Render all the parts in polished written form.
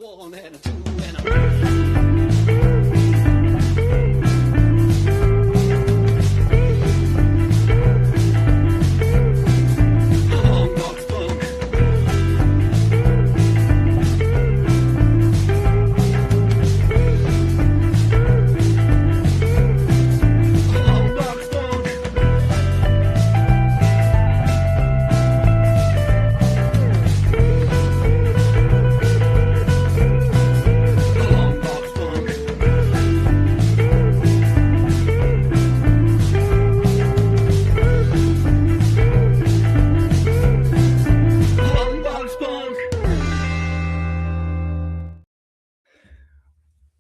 one and a two and a...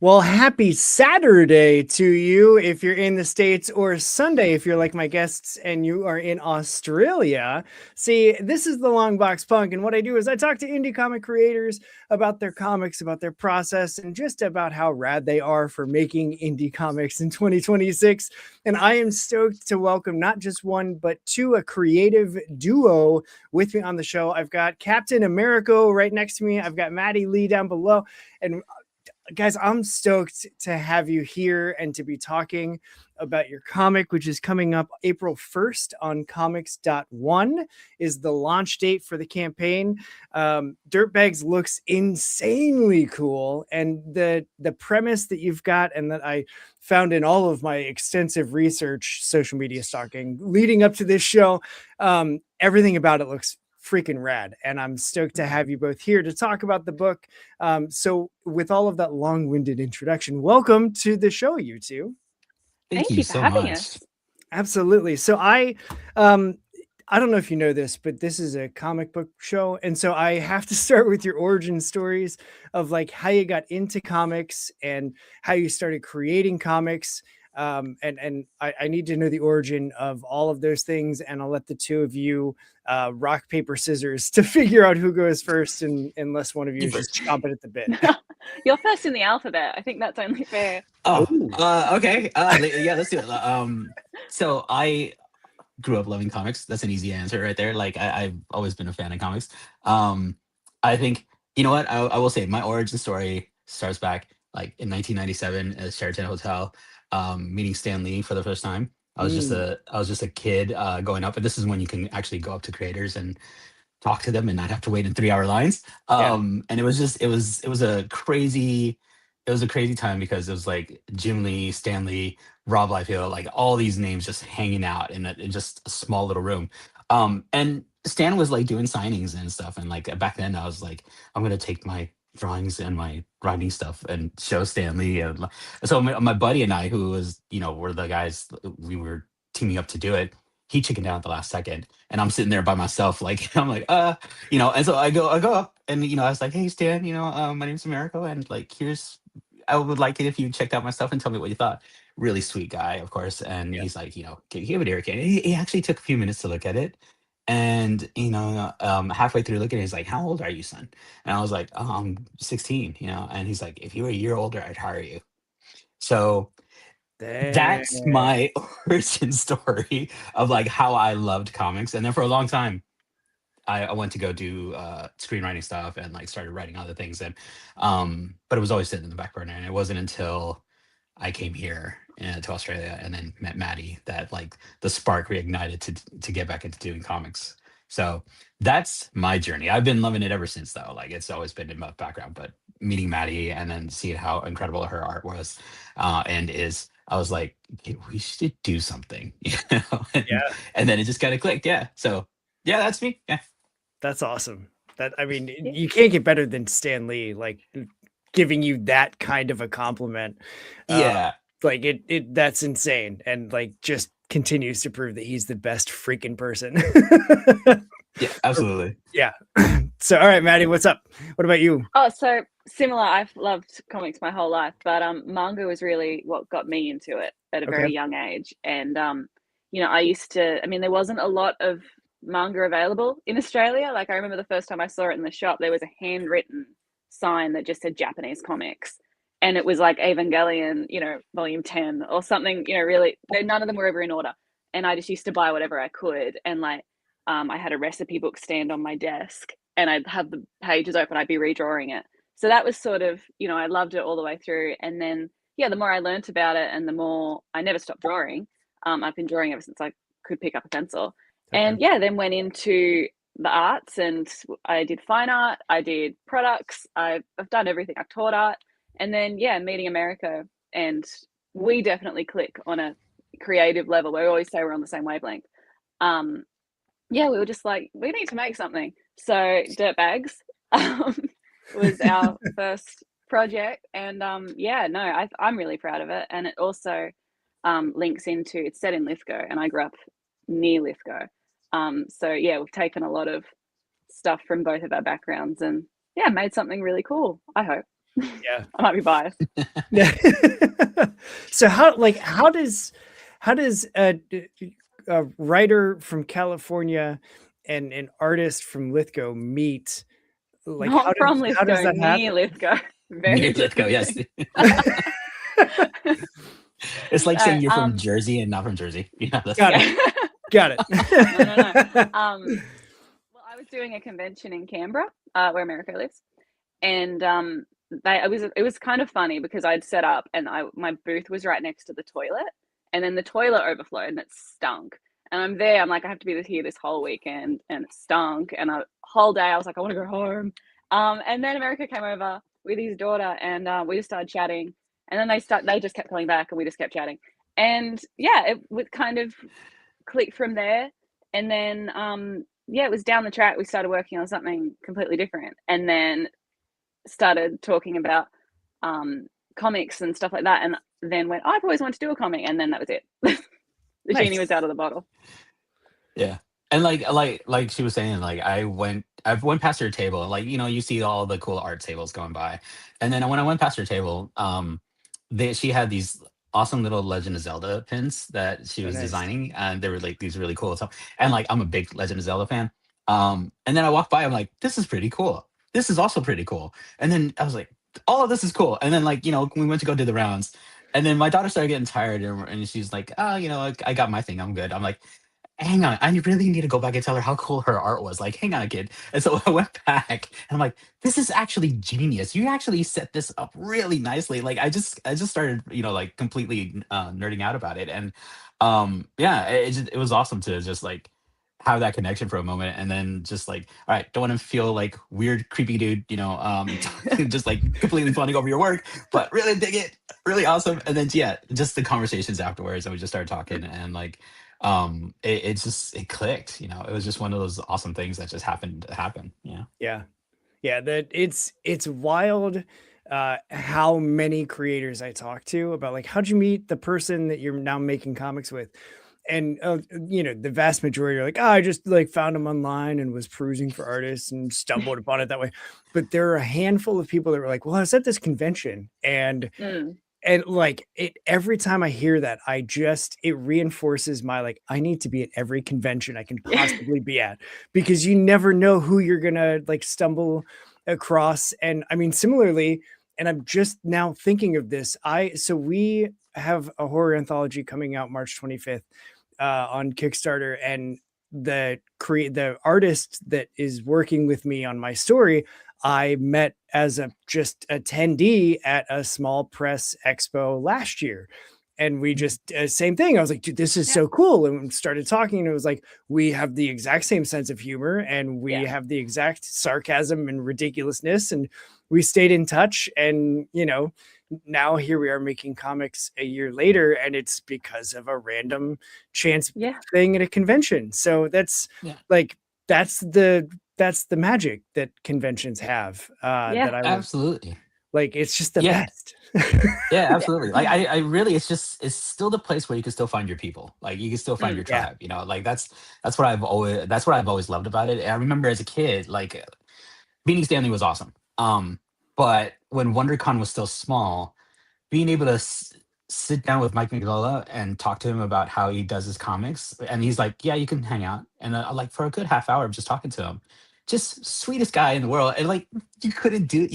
Well, happy Saturday to you if you're in the States, or Sunday if you're like my guests and you are in Australia. See, this is the Long Box Punk, and what I do is I talk to indie comic creators about their comics, about their process, and just about how rad they are for making indie comics in 2026. And I am stoked to welcome not just one, but two, a creative duo with me on the show. I've got Captain Americo right next to me. I've got Maddie Lee down below. And guys, I'm stoked to have you here and to be talking about your comic, which is coming up April 1st on Comix.One is the launch date for the campaign. DIRTBAGS looks insanely cool. And the premise that you've got, and that I found in all of my extensive research, social media stalking leading up to this show, everything about it looks freaking rad, and I'm stoked to have you both here to talk about the book. So with all of that long-winded introduction, welcome to the show, you two. Thank you so having much. us. Absolutely. So I don't know if you know this, but this is a comic book show, and so I have to start with your origin stories of like how you got into comics and how you started creating comics. And I need to know the origin of all of those things, and I'll let the two of you rock, paper, scissors to figure out who goes first, and unless one of you is just chomping at the bit. You're first in the alphabet. I think that's only fair. Oh, okay. Yeah, let's do it. So I grew up loving comics. That's an easy answer right there. Like I've always been a fan of comics. I think, you know what, I will say my origin story starts back like in 1997 at Sheraton Hotel, meeting Stan Lee for the first time. I was just a kid going up, and this is when you can actually go up to creators and talk to them and not have to wait in 3-hour lines. And it was a crazy time, because it was like Jim Lee, Stan Lee, Rob Liefeld, like all these names just hanging out in just a small little room. And Stan was like doing signings and stuff, and like back then I was like, I'm gonna take my drawings and my writing stuff and show Stan Lee. And so my buddy and I, who was, were the guys, we were teaming up to do it. He chickened out at the last second, and I'm sitting there by myself, like I'm like, and so I go up, and I was like, hey Stan, my name's Americo, and like I would like it if you checked out my stuff and tell me what you thought. Really sweet guy, of course, and he's like, give it here, kid. He actually took a few minutes to look at it, and halfway through looking, he's like, how old are you, son? And I was like, oh, I'm 16, and he's like, if you were a year older, I'd hire you. So that's my origin story of like how I loved comics. And then for a long time, I went to go do screenwriting stuff and like started writing other things. And but it was always sitting in the back burner. And it wasn't until I came here to Australia and then met Maddie that like the spark reignited to get back into doing comics. So that's my journey. I've been loving it ever since, though. Like it's always been in my background, but meeting Maddie and then seeing how incredible her art was and is, I was like, okay, we should do something, and then it just kind of clicked. Yeah. So yeah, that's me. Yeah. That's awesome. You can't get better than Stan Lee, like giving you that kind of a compliment. Yeah. Like that's insane. And like just continues to prove that he's the best freaking person. Yeah, absolutely. Yeah. So, all right, Maddie, what's up? What about you? Oh, so similar. I've loved comics my whole life, but manga was really what got me into it at a very young age. And I used to. I mean, there wasn't a lot of manga available in Australia. Like I remember the first time I saw it in the shop, there was a handwritten sign that just said Japanese comics, and it was like Evangelion, volume 10 or something. Really, none of them were ever in order, and I just used to buy whatever I could. And like, I had a recipe book stand on my desk, and I'd have the pages open. I'd be redrawing it. So that was sort of, I loved it all the way through. And then, yeah, the more I learnt about it and the more I never stopped drawing. I've been drawing ever since I could pick up a pencil. Okay. And yeah, then went into the arts, and I did fine art, I did products, I've done everything. I've taught art. And then, yeah, meeting America, and we definitely click on a creative level. We always say we're on the same wavelength. Yeah, we were just like, we need to make something. So DIRTBAGS was our first project. And yeah, no, I'm really proud of it. And it also links into, it's set in Lithgow, and I grew up near Lithgow. So yeah, we've taken a lot of stuff from both of our backgrounds and yeah, made something really cool, I hope. Yeah. I might be biased. So how does a writer from California and an artist from Lithgow meet? Like, Not from how does Lithgow, that happen? near Lithgow. Very Near Lithgow, different yes. thing. It's like saying you're No, from Jersey and not from Jersey. That's Got it. Got it. No. Well, I was doing a convention in Canberra, where Americo lives, and it was kind of funny because I'd set up and my booth was right next to the toilet, and then the toilet overflowed and it stunk. And I'm there, I'm like, I have to be here this whole weekend, and it stunk. And a whole day I was like, I want to go home. And then Americo came over with his daughter, and we just started chatting. And then they just kept coming back, and we just kept chatting. And yeah, it would kind of click from there. And then yeah, it was down the track. We started working on something completely different, and then started talking about comics and stuff like that. And then went, I've always wanted to do a comic, and then that was it. The Nice. genie was out of the bottle. Yeah. And like she was saying, like I went past her table, and like, you see all the cool art tables going by. And then when I went past her table, she had these awesome little Legend of Zelda pins that she was nice. designing, and they were like these really cool stuff. And like I'm a big Legend of Zelda fan. And then I walked by, I'm like, this is pretty cool. This is also pretty cool. And then I was like, all of this is cool. And then like, we went to go do the rounds. And then my daughter started getting tired, and she's like, oh, I got my thing. I'm good. I'm like, hang on. I really need to go back and tell her how cool her art was. Like, hang on, kid. And so I went back, and I'm like, this is actually genius. You actually set this up really nicely. Like, I just started, like completely nerding out about it. And yeah, it was awesome to just like have that connection for a moment, and then just like, all right, don't want to feel like weird creepy dude, just like completely fawning over your work, but really dig it, really awesome. And then yeah, just the conversations afterwards, and we just started talking, and like it clicked. It was just one of those awesome things that just happened to happen. Yeah. That it's wild how many creators I talk to about like, how'd you meet the person that you're now making comics with? And the vast majority are like, I just like found them online and was perusing for artists and stumbled upon it that way. But there are a handful of people that were like, well, I was at this convention, and like every time I hear that, it reinforces my like, I need to be at every convention I can possibly be at, because you never know who you're gonna like stumble across. And I mean, similarly, and I'm just now thinking of this, so we have a horror anthology coming out March 25th on Kickstarter, and the artist that is working with me on my story, I met as just attendee at a small press expo last year. And we just same thing. I was like, dude, this is so cool. And we started talking, and it was like, we have the exact same sense of humor, and we have the exact sarcasm and ridiculousness. And we stayed in touch, and now here we are making comics a year later, and it's because of a random chance thing at a convention. So that's like, that's the magic that conventions have. That I absolutely. Like, it's just the best. Yeah, absolutely. Like I really, it's still the place where you can still find your people. Like you can still find your tribe, like that's what I've always loved about it. And I remember as a kid, like meeting Stanley was awesome. But when WonderCon was still small, being able to sit down with Mike Mignola and talk to him about how he does his comics, and he's like, yeah, you can hang out. And like for a good half hour of just talking to him, just sweetest guy in the world. And like, you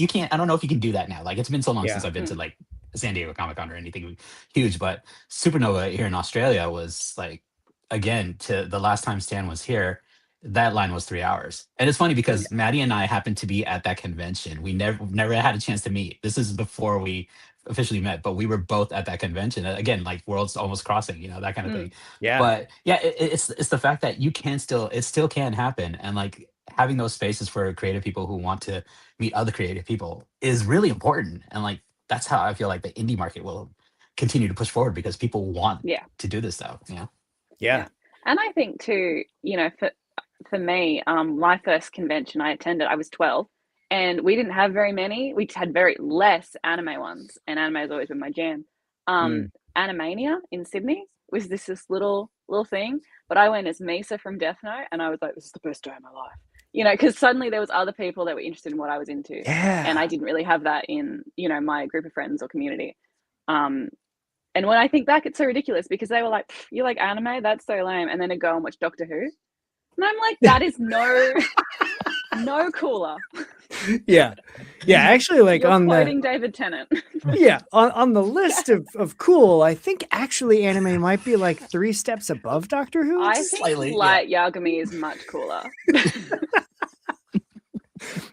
can't, I don't know if you can do that now. Like it's been so long since I've been to like San Diego Comic-Con or anything huge, but Supernova here in Australia was like, again, to the last time Stan was here, that line was 3 hours. And it's funny because Maddie and I happened to be at that convention. We never had a chance to meet. This is before we officially met, but we were both at that convention. Again, like worlds almost crossing, that kind of thing. Yeah. But yeah, it's the fact that it still can happen. And like having those spaces for creative people who want to meet other creative people is really important. And like that's how I feel like the indie market will continue to push forward because people want to do this stuff. Yeah. And I think too, for me, my first convention I attended, I was 12, and we didn't have very many. We had very less anime ones, and anime has always been my jam. Animania in Sydney was this little thing, but I went as Misa from Death Note, and I was like, this is the best day of my life. Because suddenly there was other people that were interested in what I was into, and I didn't really have that in my group of friends or community. And when I think back, it's so ridiculous because they were like, you like anime? That's so lame. And then they go and watch Doctor Who. And I'm like, that is no cooler. Yeah. Actually, like You're on quoting David Tennant. on the list of cool, I think actually anime might be like 3 steps above Doctor Who. I think Slightly, Light Yagami is much cooler.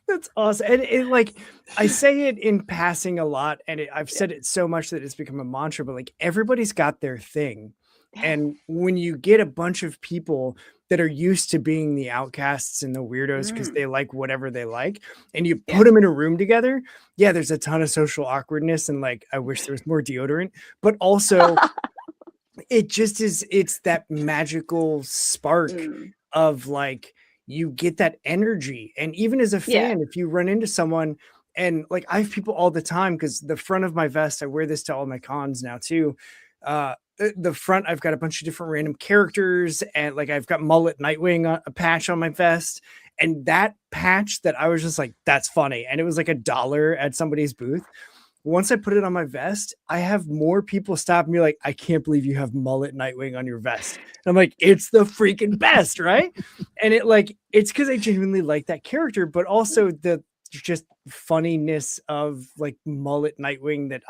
That's awesome. And it like I say it in passing a lot, and I've said it so much that it's become a mantra, but like everybody's got their thing. And when you get a bunch of people that are used to being the outcasts and the weirdos because they like whatever they like, and you put them in a room together, there's a ton of social awkwardness, and like I wish there was more deodorant, but also it just is, it's that magical spark of like, you get that energy. And even as a fan, if you run into someone, and like I have people all the time, because the front of my vest, I wear this to all my cons now too. The front, I've got a bunch of different random characters, and like I've got Mullet Nightwing, a patch on my vest. And that patch that I was just like, that's funny. And it was like $1 at somebody's booth. Once I put it on my vest, I have more people stop me like, I can't believe you have Mullet Nightwing on your vest. And I'm like, it's the freaking best, right? And it's because I genuinely like that character, but also the just funniness of like Mullet Nightwing that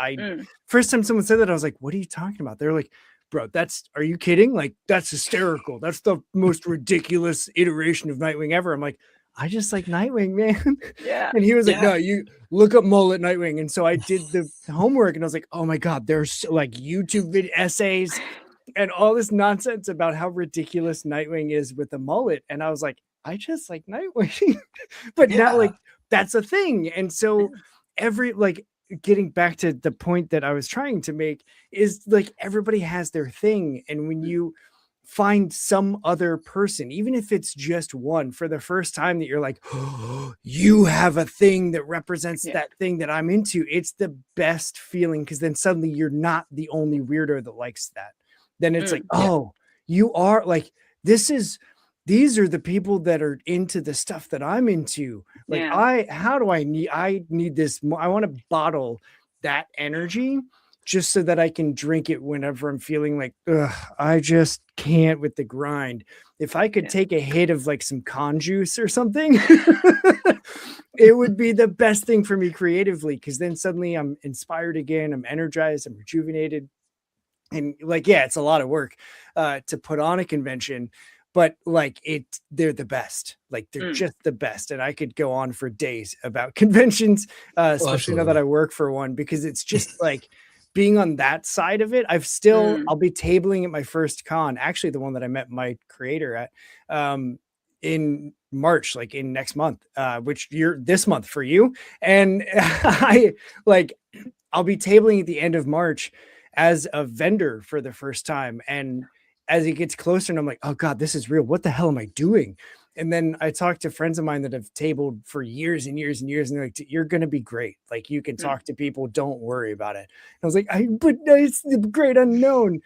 first time someone said that, I was like, what are you talking about? They're like, bro, are you kidding? Like, that's hysterical. That's the most ridiculous iteration of Nightwing ever. I'm like, I just like Nightwing, man. Yeah. And he was like, no, you look up Mullet Nightwing. And so I did the homework, and I was like, oh my God, there's like YouTube essays and all this nonsense about how ridiculous Nightwing is with the mullet. And I was like, I just like Nightwing. But now like that's a thing. And so getting back to the point that I was trying to make is like everybody has their thing. And when you find some other person, even if it's just one, for the first time, that you're like, oh, you have a thing that represents that thing that I'm into, it's the best feeling, because then suddenly you're not the only weirdo that likes that. Then it's like, oh, you are like, these are the people that are into the stuff that I'm into. Like I need this more. I want to bottle that energy just so that I can drink it whenever I'm feeling like, I just can't with the grind. If I could take a hit of like some con juice or something, it would be the best thing for me creatively, because then suddenly I'm inspired again. I'm energized. I'm rejuvenated. And like, it's a lot of work to put on a convention, but like they're the best. Like they're just the best. And I could go on for days about conventions, especially now that I work for one, because it's just like, being on that side of it, I'll be tabling at my first con, actually the one that I met my creator at, in March, like in next month, which you're this month for you. And I'll be tabling at the end of March as a vendor for the first time. And as it gets closer, and I'm like, oh God, this is real. What the hell am I doing? And then I talked to friends of mine that have tabled for years and years and years, and they're like, you're going to be great. Like, you can talk to people. Don't worry about it. And I was like, but it's the great unknown.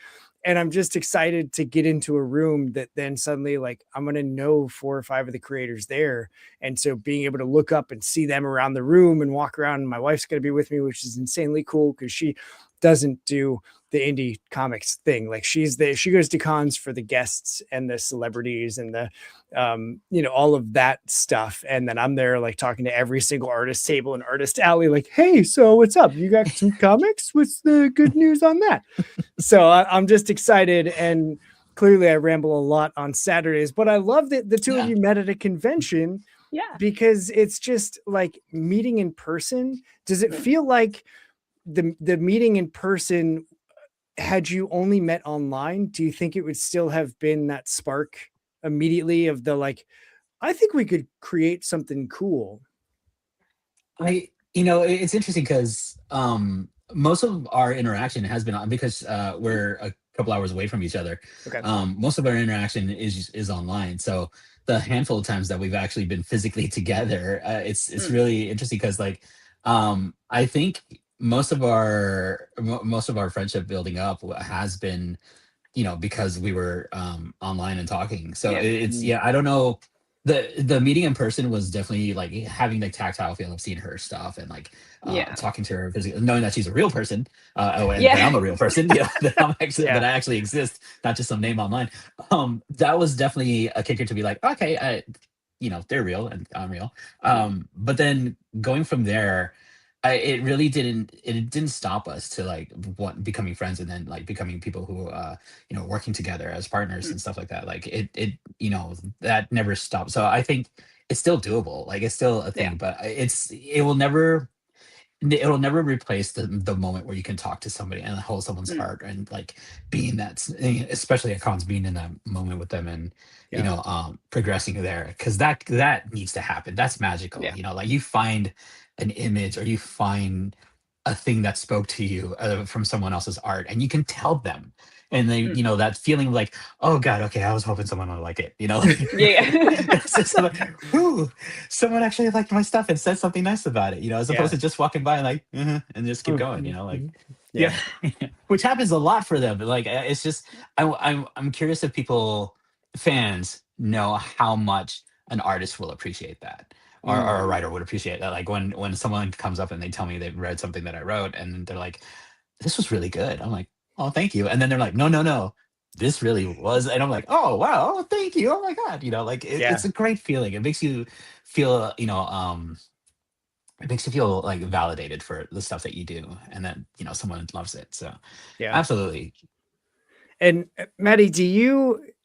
And I'm just excited to get into a room that then suddenly, like, I'm going to know 4 or 5 of the creators there. And so being able to look up and see them around the room and walk around, and my wife's going to be with me, which is insanely cool, because she doesn't do the indie comics thing. Like, she goes to cons for the guests and the celebrities and the all of that stuff. And then I'm there like talking to every single artist table and artist alley, like, hey, so what's up? You got some comics? What's the good news on that? So I'm just excited. And clearly I ramble a lot on Saturdays, but I love that the two of Yeah. you met at a convention Yeah. because it's just like meeting in person. Does it feel like the meeting in person, had you only met online, do you think it would still have been that spark immediately of the like, I think we could create something cool? It's interesting because most of our interaction has been on because we're a couple hours away from each other. Okay. Most of our interaction is online. So the handful of times that we've actually been physically together, it's really interesting because like I think most of our friendship building up has been because we were online and talking. So Yeah. it's I don't know. The meeting in person was definitely like having the tactile feel of seeing her stuff and like Yeah. talking to her physically, knowing that she's a real person, and Yeah. that I'm a real person, that I actually exist, not just some name online. That was definitely a kicker to be like, okay, they're real and I'm real. But then going from there, it didn't stop us to like becoming friends and then like becoming people who working together as partners and stuff like that. Like it that never stopped. So I think it's still doable. Like it's still a thing, Yeah. but it'll never replace the moment where you can talk to somebody and hold someone's heart and like being that, especially at cons, being in that moment with them and progressing there, because that needs to happen. That's magical. Yeah. Like you find an image or you find a thing that spoke to you from someone else's art and you can tell them, and they that feeling of like, oh god, okay, I was hoping someone would like it. Yeah. It's just like, ooh, someone actually liked my stuff and said something nice about it, as opposed to just walking by and like and just keep going, like Yeah. which happens a lot for them. But like it's just I'm curious if fans know how much an artist will appreciate that, or a writer would appreciate that. Like when someone comes up and they tell me they've read something that I wrote and they're like, this was really good. I'm like, oh, thank you. And then they're like, no, this really was. And I'm like, oh wow, oh, thank you. Oh my god, like it's a great feeling. It makes you feel, it makes you feel like validated for the stuff that you do, and then someone loves it. So Yeah. absolutely. And Maddie,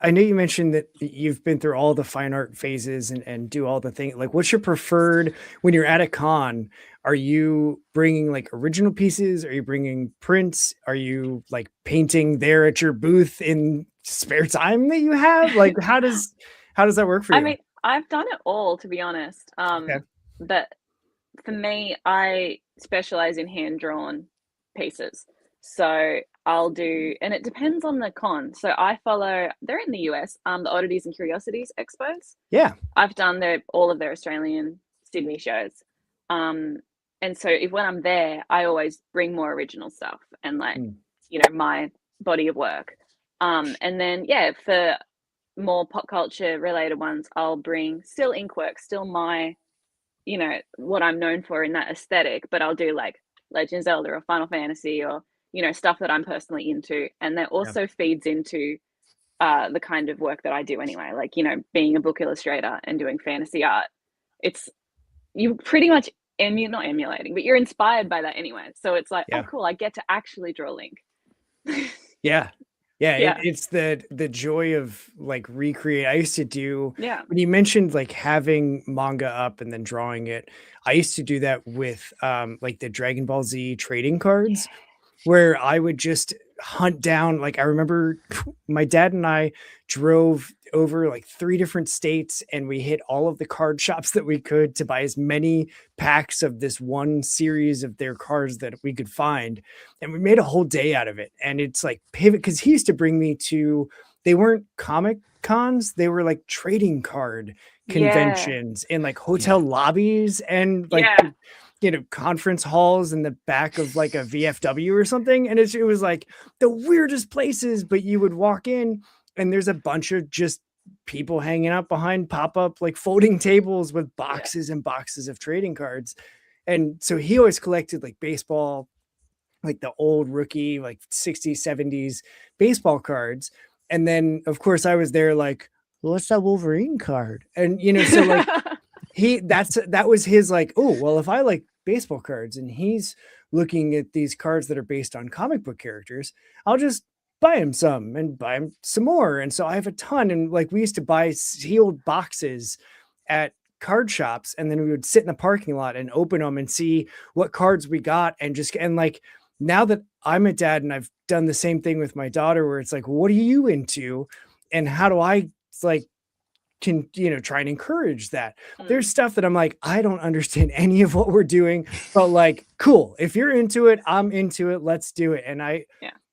I know you mentioned that you've been through all the fine art phases and do all the things. Like, what's your preferred when you're at a con? Are you bringing like original pieces? Are you bringing prints? Are you like painting there at your booth in spare time that you have? Like, how does that work for you? I mean, I've done it all, to be honest. But for me, I specialize in hand-drawn pieces. So I'll do, and it depends on the con. So I follow, they're in the US, the Oddities and Curiosities Expos. Yeah. I've done all of their Australian Sydney shows. And so when I'm there, I always bring more original stuff and like, my body of work. And then, for more pop culture related ones, I'll bring still ink work, still my, what I'm known for in that aesthetic, but I'll do like Legend of Zelda or Final Fantasy or, stuff that I'm personally into. And that also feeds into the kind of work that I do anyway. Like, being a book illustrator and doing fantasy art, you pretty much not emulating, but you're inspired by that anyway. So it's like, oh, cool, I get to actually draw Link. Yeah. It's the joy of like recreate. I used to do, when you mentioned like having manga up and then drawing it, I used to do that with like the Dragon Ball Z trading cards, where I would just hunt down, like I remember my dad and I drove over like 3 different states and we hit all of the card shops that we could to buy as many packs of this one series of their cards that we could find. And we made a whole day out of it. And it's like pivot, because he used to bring me to, they weren't comic cons, they were like trading card conventions in like hotel lobbies and like conference halls in the back of like a VFW or something. And it was like the weirdest places, but you would walk in and there's a bunch of just people hanging out behind pop-up like folding tables with boxes and boxes of trading cards. And so he always collected like baseball, like the old rookie, like 60s, 70s baseball cards. And then of course I was there like, well, what's that Wolverine card? And so like that was his like, oh, well, if I like baseball cards and he's looking at these cards that are based on comic book characters, I'll just buy him some and buy him some more. And so I have a ton. And like we used to buy sealed boxes at card shops, and then we would sit in the parking lot and open them and see what cards we got. And like now that I'm a dad and I've done the same thing with my daughter, where it's like, what are you into? And how do I like can, try and encourage that? There's stuff that I'm like, I don't understand any of what we're doing, but like, cool. If you're into it, I'm into it. Let's do it. And I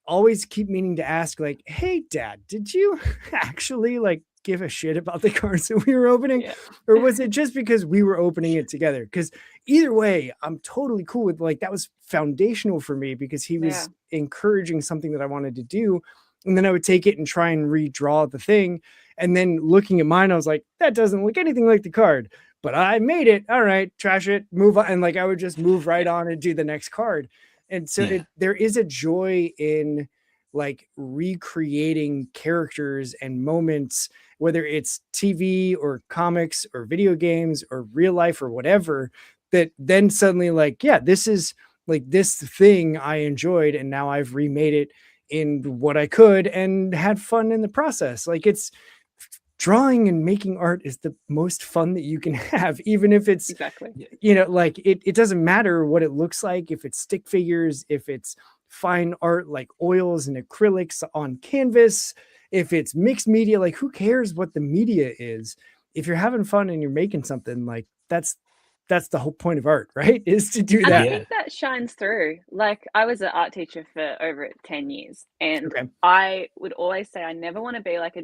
always keep meaning to ask, like, hey, Dad, did you actually like give a shit about the cards that we were opening? Yeah. Or was it just because we were opening it together? Because either way, I'm totally cool with, like, that was foundational for me because he was encouraging something that I wanted to do. And then I would take it and try and redraw the thing. And then looking at mine, I was like, that doesn't look anything like the card, but I made it. All right, trash it, move on. And like, I would just move right on and do the next card. And so there is a joy in like recreating characters and moments, whether it's TV or comics or video games or real life or whatever, that then suddenly like, yeah, this is like this thing I enjoyed. And now I've remade it in what I could and had fun in the process. Like, it's drawing and making art is the most fun that you can have, even if it's like it doesn't matter what it looks like, if it's stick figures, if it's fine art like oils and acrylics on canvas, if it's mixed media, like who cares what the media is? If you're having fun and you're making something, like that's the whole point of art, right? Is to do that. I think that shines through. Like, I was an art teacher for over 10 years, and I would always say I never want to be like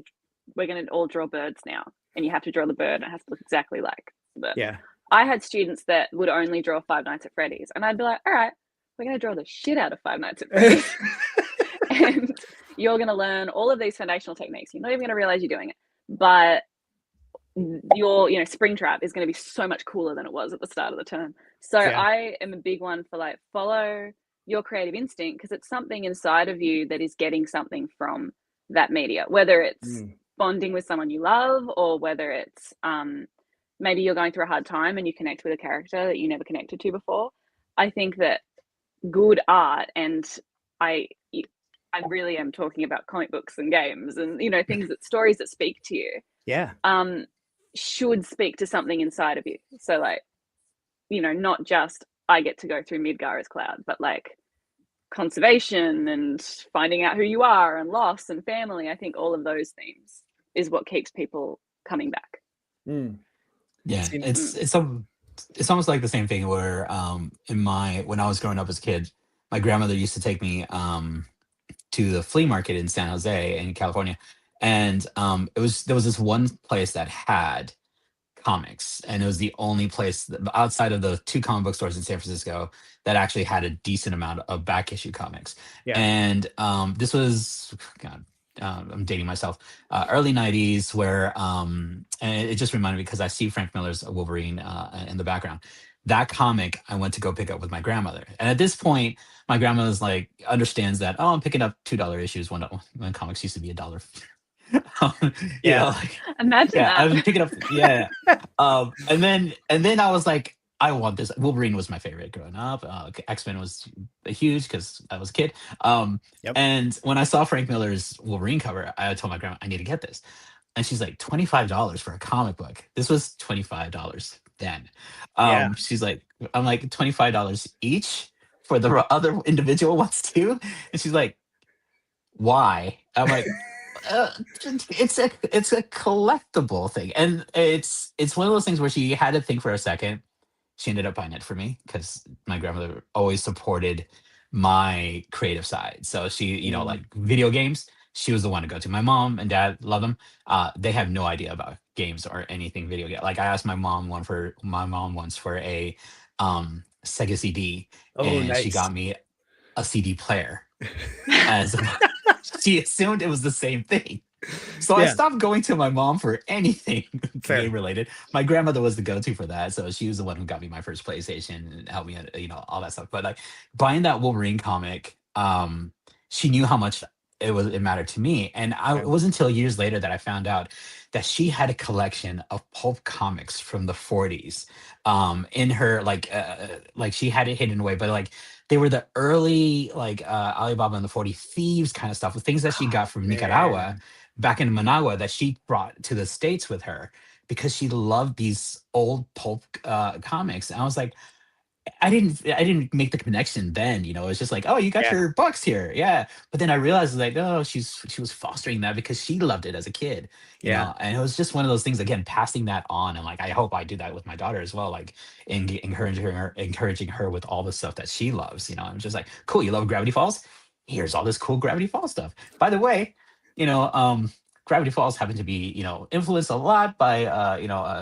we're going to all draw birds now, and you have to draw the bird and it has to look exactly like the bird. Yeah. I had students that would only draw Five Nights at Freddy's, and I'd be like, all right, we're going to draw the shit out of Five Nights at Freddy's. And you're going to learn all of these foundational techniques. You're not even going to realize you're doing it. But your Springtrap is going to be so much cooler than it was at the start of the term. So I am a big one for like, follow your creative instinct, because it's something inside of you that is getting something from that media, whether it's bonding with someone you love, or whether it's maybe you're going through a hard time and you connect with a character that you never connected to before. I think that good art, and I really am talking about comic books and games and things that stories that speak to you, should speak to something inside of you. So like, not just I get to go through Midgar as Cloud, but like conservation and finding out who you are and loss and family. I think all of those themes is what keeps people coming back. Yeah, it's almost like the same thing where when I was growing up as a kid, my grandmother used to take me to the flea market in San Jose in California, and there was this one place that had comics, and it was the only place outside of the 2 comic book stores in San Francisco that actually had a decent amount of back issue comics. And this was I'm dating myself, early 90s, where and it just reminded me because I see Frank Miller's Wolverine in the background. That comic I went to go pick up with my grandmother, and at this point my grandmother's like understands that, oh, I'm picking up $2 issues when comics used to be $1. Imagine that. I was picking up and then I was like, I want this. Wolverine was my favorite growing up. X-Men was huge because I was a kid. And when I saw Frank Miller's Wolverine cover, I told my grandma, I need to get this. And she's like, $25 for a comic book. This was $25 then. She's like, I'm like, $25 each for the other individual ones too? And she's like, why? I'm like, it's a collectible thing. And it's one of those things where she had to think for a second. She ended up buying it for me because my grandmother always supported my creative side. So she, like video games, she was the one to go to. My mom and dad love them. They have no idea about games or anything video game. Like I asked my mom once for a Sega CD, and nice. She got me a CD player. As she assumed it was the same thing. So I stopped going to my mom for anything game related. My grandmother was the go-to for that. So she was the one who got me my first PlayStation and helped me, all that stuff. But like buying that Wolverine comic, she knew how much it mattered to me. And it wasn't until years later that I found out that she had a collection of pulp comics from the 40s in her, like she had it hidden away, but like they were the early like Alibaba and the 40 Thieves kind of stuff, with things that she got from Nicaragua Man. back in Managua that she brought to the States with her because she loved these old pulp comics. And I was like, I didn't make the connection then, you know. It's just like, oh, you got Yeah. your books here, yeah. But then I realized like, oh, she was fostering that because she loved it as a kid, you Yeah. know. And it was just one of those things, again, passing that on. And like, I hope I do that with my daughter as well, like encouraging her with all the stuff that she loves, you know. I'm just like, cool, you love Gravity Falls, here's all this cool Gravity Falls stuff, by the way, you know. Gravity Falls happen to be, you know, influenced a lot by,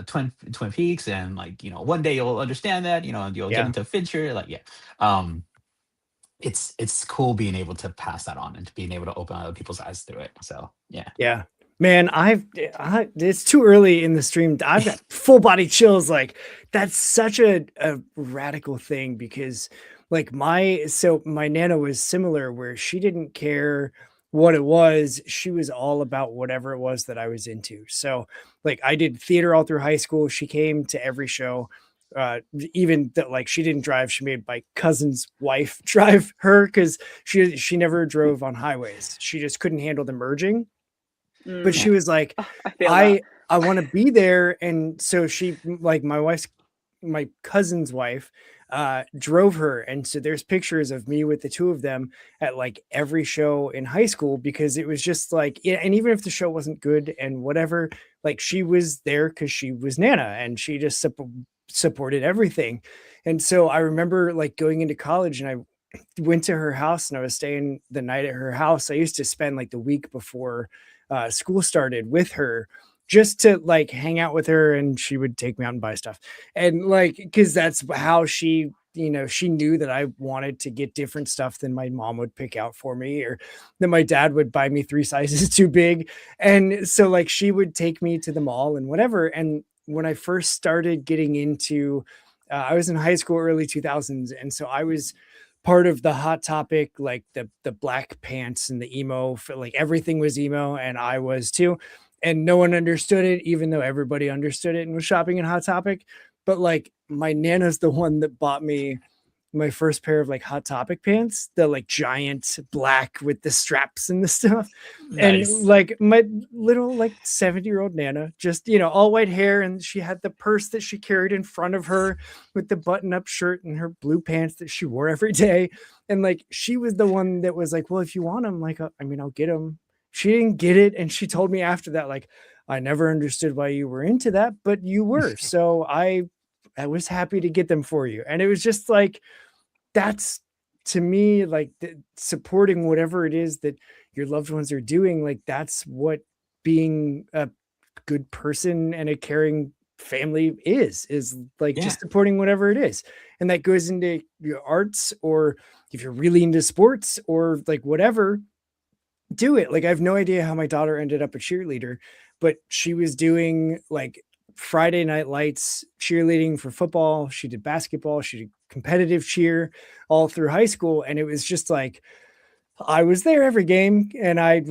Twin Peaks, and like, you know, one day you'll understand that, you know, and you'll get Yeah. into Fincher, like, yeah. Um, it's cool being able to pass that on and being able to open other people's eyes through it. So yeah. Yeah. Man, it's too early in the stream. I've got full body chills. Like, that's such a radical thing, because like my Nana was similar, where she didn't care what it was. She was all about whatever it was that I was into. So like, I did theater all through high school. She came to every show. Even that, like, she didn't drive. She made my cousin's wife drive her, because she never drove on highways. She just couldn't handle the merging. But she was like, Oh, I feel that. I want to be there. And so she, like, my cousin's wife, drove her. And so there's pictures of me with the two of them at like every show in high school, because it was just like, yeah. And even if the show wasn't good and whatever, like, she was there because she was Nana, and she just supported everything. And so I remember like going into college, and I went to her house, and I was staying the night at her house. I used to spend like the week before school started with her, just to like hang out with her, and she would take me out and buy stuff. And like, because that's how she, you know, she knew that I wanted to get different stuff than my mom would pick out for me, or that my dad would buy me 3 sizes too big. And so like, she would take me to the mall and whatever. And when I first started getting into, I was in high school, early 2000s. And so I was part of the Hot Topic, like the black pants and the emo, for like, everything was emo, and I was too. And no one understood it, even though everybody understood it and was shopping in Hot Topic. But like, my Nana's the one that bought me my first pair of like Hot Topic pants, the like giant black with the straps and the stuff. And Nice. like, my little like 70-year-old Nana, just, you know, all white hair, and she had the purse that she carried in front of her with the button-up shirt and her blue pants that she wore every day. And like, she was the one that was like, well, if you want them, like, I mean, I'll get them. She didn't get it, and she told me after that, like, I never understood why you were into that, but you were. So I was happy to get them for you. And it was just like, that's, to me, like, supporting whatever it is that your loved ones are doing. Like, that's what being a good person and a caring family is like, Yeah. just supporting whatever it is. And that goes into your arts, or if you're really into sports, or like whatever, do it. Like, I have no idea how my daughter ended up a cheerleader, but she was doing like Friday Night Lights cheerleading for football. She did basketball. She did competitive cheer all through high school. And it was just like, I was there every game, and I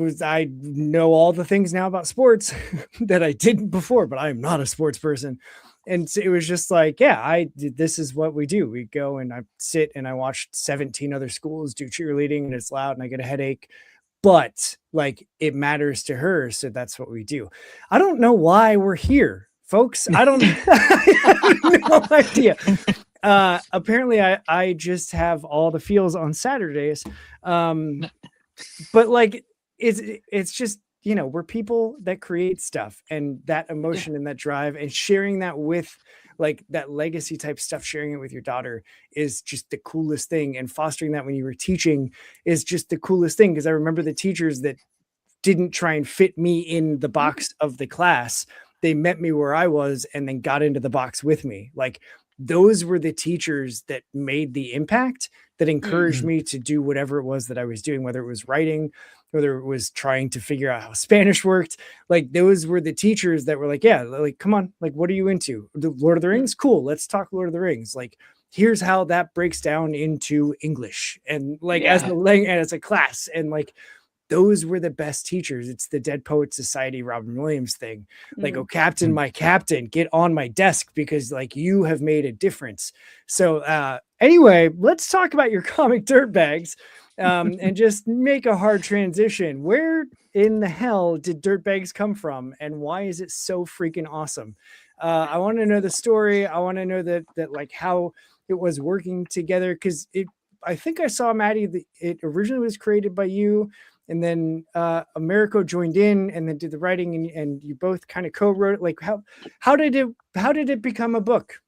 know all the things now about sports that I didn't before, but I'm not a sports person. And so it was just like, yeah, this is what we do. We go and I sit and I watch 17 other schools do cheerleading, and it's loud and I get a headache, but like, it matters to her. So that's what we do. I don't know why we're here, folks. I don't I have no idea. Apparently I just have all the feels on Saturdays. But like, it's just, you know, we're people that create stuff, and that emotion and that drive, and sharing that with like that legacy type stuff, sharing it with your daughter is just the coolest thing. And fostering that when you were teaching is just the coolest thing. Cause I remember the teachers that didn't try and fit me in the box of the class. They met me where I was and then got into the box with me. Like, those were the teachers that made the impact, that encouraged me to do whatever it was that I was doing, whether it was writing, whether it was trying to figure out how Spanish worked. Like, those were the teachers that were like, yeah, like, come on, like, what are you into? The Lord of the Rings? Cool. Let's talk Lord of the Rings. Like, here's how that breaks down into English, and like, as a class. And like, those were the best teachers. It's the Dead Poet Society, Robin Williams thing. Like, oh, Captain, my captain, get on my desk because like you have made a difference. So anyway, let's talk about your comic Dirtbags and just make a hard transition. Where in the hell did Dirtbags come from and why is it so freaking awesome? I want to know the story. I want to know that like how it was working together, because I think I saw, Maddie, it originally was created by you, and then Americo joined in and then did the writing, and you both kind of co-wrote it. Like how did it become a book?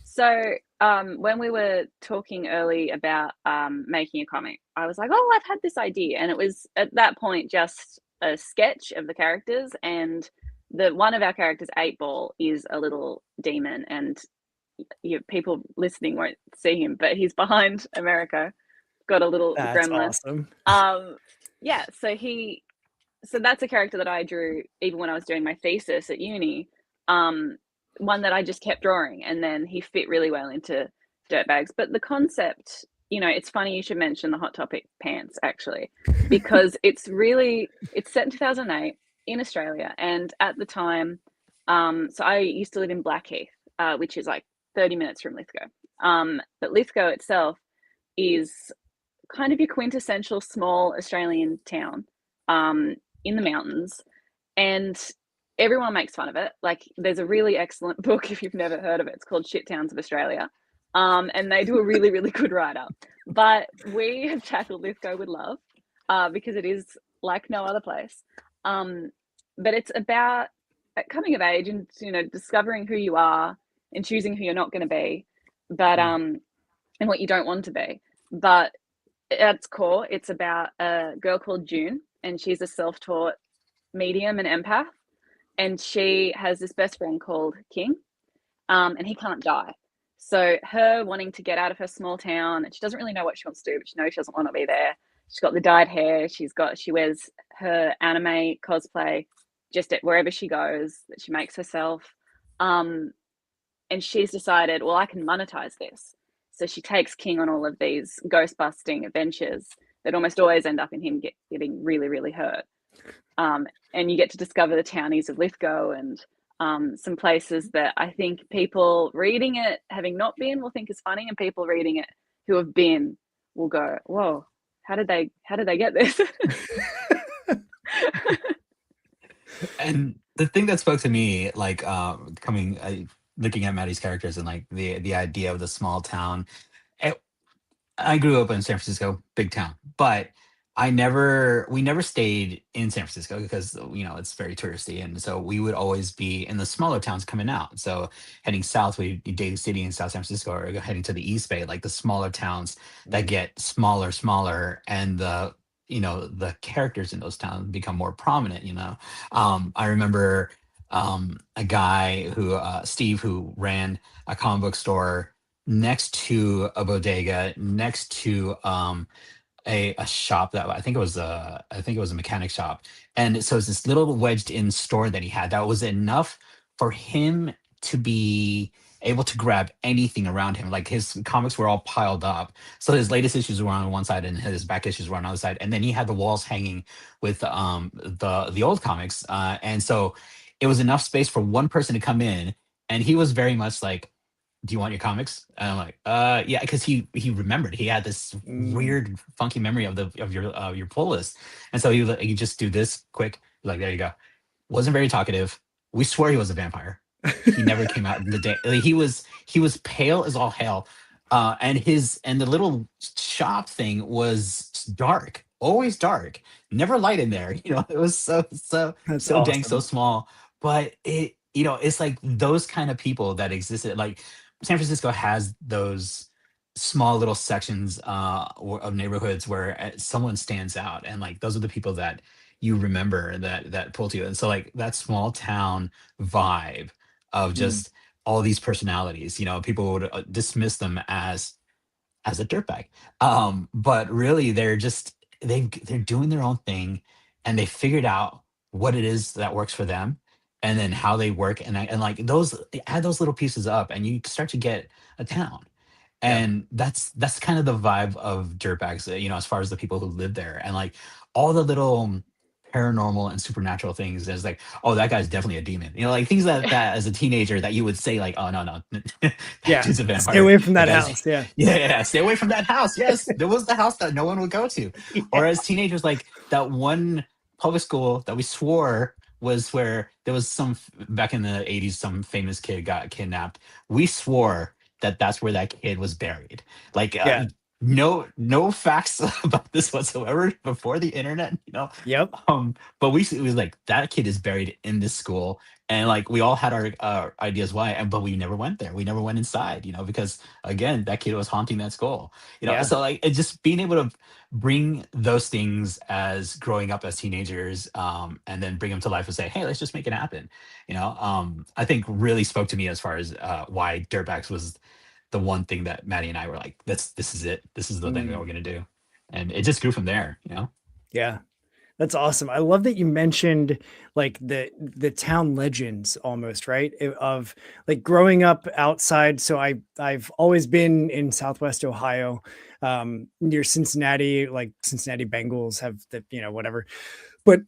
So when we were talking early about making a comic, I was like, oh, I've had this idea. And it was at that point just a sketch of the characters. And one of our characters, 8-Ball, is a little demon. And people listening won't see him, but he's behind Americo. Got a little gremlin. Awesome. Yeah, so that's a character that I drew even when I was doing my thesis at uni. One that I just kept drawing, and then he fit really well into Dirtbags. But the concept, it's funny you should mention the Hot Topic pants, actually, because it's set in 2008 in Australia. And at the time, so I used to live in Blackheath, which is like 30 minutes from Lithgow. But Lithgow itself is kind of your quintessential small Australian town in the mountains. And everyone makes fun of it. Like, there's a really excellent book, if you've never heard of it. It's called Shit Towns of Australia. And they do a really, really good write-up. But we have tackled Lithgow with love because it is like no other place. But it's about coming of age and, discovering who you are and choosing who you're not going to be, but and what you don't want to be. But at its core, it's about a girl called June, and she's a self-taught medium and empath. And she has this best friend called King, and he can't die. So her wanting to get out of her small town, and she doesn't really know what she wants to do, but she knows she doesn't want to be there. She's got the dyed hair. She wears her anime cosplay just at wherever she goes that she makes herself. And she's decided, well, I can monetize this. So she takes King on all of these ghost busting adventures that almost always end up in him getting really, really hurt. And you get to discover the townies of Lithgow and some places that I think people reading it, having not been, will think is funny, and people reading it who have been will go, whoa, how did they get this? And the thing that spoke to me, like looking at Maddie's characters and like the idea of the small town. I grew up in San Francisco, big town, but we never stayed in San Francisco because it's very touristy, and so we would always be in the smaller towns coming out. So heading south, we Daly City in South San Francisco, or heading to the East Bay, like the smaller towns that get smaller, and the characters in those towns become more prominent. I remember a guy Steve, who ran a comic book store next to a bodega, next to a shop that I think it was a mechanic shop. And so it's this little wedged in store that he had that was enough for him to be able to grab anything around him. Like, his comics were all piled up. So his latest issues were on one side and his back issues were on the other side. And then he had the walls hanging with the old comics. And so it was enough space for one person to come in. And he was very much like, do you want your comics? And I'm like, yeah, because he remembered. He had this weird, funky memory of your pull list. And so he just do this quick, like, there you go. Wasn't very talkative. We swear he was a vampire. He never came out in the day. Like, he was pale as all hell. And the little shop thing was dark, always dark, never light in there. It was so awesome. dang, so small. But it's like those kind of people that existed. Like, San Francisco has those small little sections of neighborhoods where someone stands out, and like those are the people that you remember that pull to you. And so, like, that small town vibe of just all these personalities, people would dismiss them as a dirtbag, but really they're doing their own thing, and they figured out what it is that works for them, and then how they work, and like those, add those little pieces up, and you start to get a town. Yeah. And that's kind of the vibe of Dirtbags, as far as the people who live there, and like all the little paranormal and supernatural things. There's like, oh, that guy's definitely a demon. Like things that as a teenager that you would say like, oh, no, that Yeah. dude's a Stay vampire. away from That that guy's house. Yeah. yeah, stay away from that house. Yes, there was the house that no one would go to. Yeah. Or as teenagers, like that one public school that we swore was where there was back in the 80s, some famous kid got kidnapped. We swore that that's where that kid was buried. Like Yeah. no facts about this whatsoever before the internet. Yep. But it was like that kid is buried in this school, and like we all had our ideas why, but we never went there. We never went inside, because again, that kid was haunting that school. Yeah. So like it just being able to bring those things as growing up as teenagers, and then bring them to life and say, hey, let's just make it happen. I think really spoke to me as far as why Dirtbags was the one thing that Maddie and I were like, this is it. This is the thing that we're gonna do. And it just grew from there. Yeah. That's awesome. I love that you mentioned like the town legends almost, right? Of like growing up outside. So I've always been in Southwest Ohio, near Cincinnati. Like Cincinnati Bengals have the, whatever. But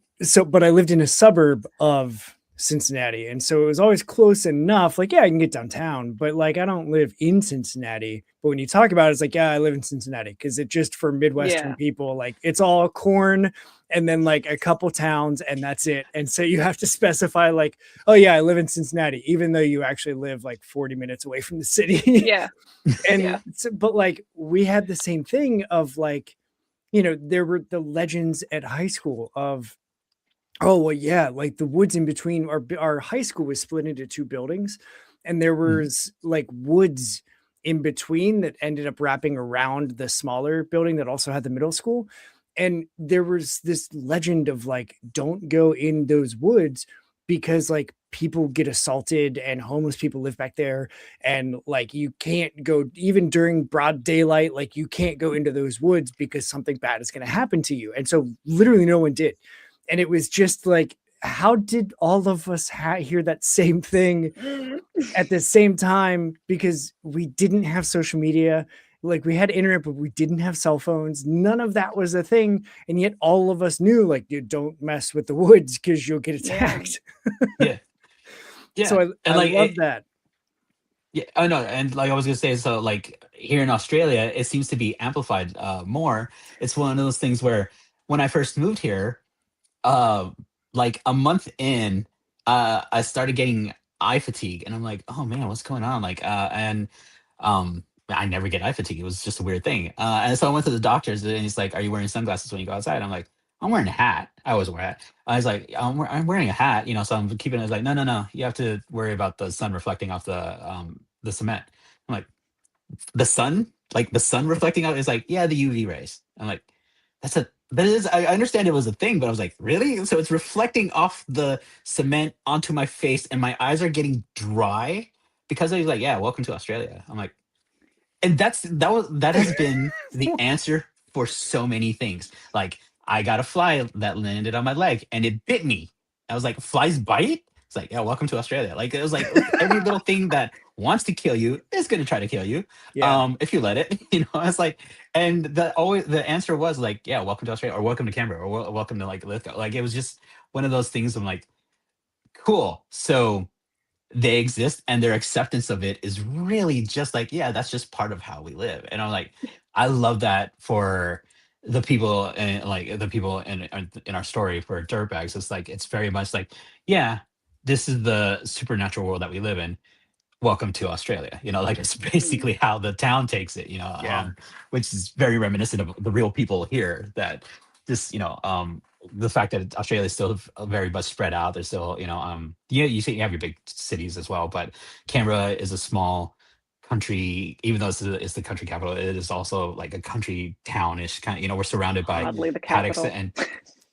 I lived in a suburb of Cincinnati, and so it was always close enough. Like, yeah, I can get downtown, but like I don't live in Cincinnati. But when you talk about it, it's like, yeah, I live in Cincinnati, because it just, for Midwestern Yeah. people, like it's all corn and then like a couple towns and that's it. And so you have to specify like, oh yeah, I live in Cincinnati, even though you actually live like 40 minutes away from the city. Yeah. And Yeah. but like we had the same thing of like, there were the legends at high school of, oh, well, yeah, like the woods in between. Our high school was split into two buildings, and there was like woods in between that ended up wrapping around the smaller building that also had the middle school. And there was this legend of like, don't go in those woods because like people get assaulted and homeless people live back there. And like, you can't go even during broad daylight, like you can't go into those woods because something bad is going to happen to you. And so literally no one did. And it was just like, how did all of us hear that same thing at the same time? Because we didn't have social media. Like we had internet, but we didn't have cell phones. None of that was a thing. And yet all of us knew, like, dude, don't mess with the woods because you'll get attacked. Yeah. Yeah. So I like love that. Yeah, I know, and like I was gonna say, so like here in Australia, it seems to be amplified more. It's one of those things where when I first moved here, uh, like a month in, I started getting eye fatigue, and I'm like, oh man, what's going on? Like, and I never get eye fatigue. It was just a weird thing. And so I went to the doctors, and he's like, are you wearing sunglasses when you go outside? I'm like, I'm wearing a hat. I always wear a hat. I was like, I'm wearing a hat, so I'm keeping it. I was like, no, you have to worry about the sun reflecting off the cement. I'm like, the sun, like the sun reflecting out is like, yeah, the UV rays. I'm like, I understand it was a thing, but I was like, really? So it's reflecting off the cement onto my face, and my eyes are getting dry because I was like, yeah, welcome to Australia. I'm like, and that has been the answer for so many things. Like I got a fly that landed on my leg and it bit me. I was like, flies bite? It's like, yeah, welcome to Australia. Like it was like every little thing that wants to kill you is gonna try to kill you. Yeah. If you let it. It's like, and the answer was like, yeah, welcome to Australia, or welcome to Canberra, or welcome to like Lithgow. Like it was just one of those things. I'm like, cool. So they exist, and their acceptance of it is really just like, yeah, that's just part of how we live. And I'm like, I love that for the people, and like the people in our story for Dirtbags. It's like, it's very much like, yeah, this is the supernatural world that we live in. Welcome to Australia. Like it's basically how the town takes it. Yeah. Which is very reminiscent of the real people here. That just the fact that Australia is still very much spread out. There's still you see, you have your big cities as well, but Canberra is a small country. Even though it's the country capital, it is also like a country townish kind of. We're surrounded by Hardly the paddocks, capital. and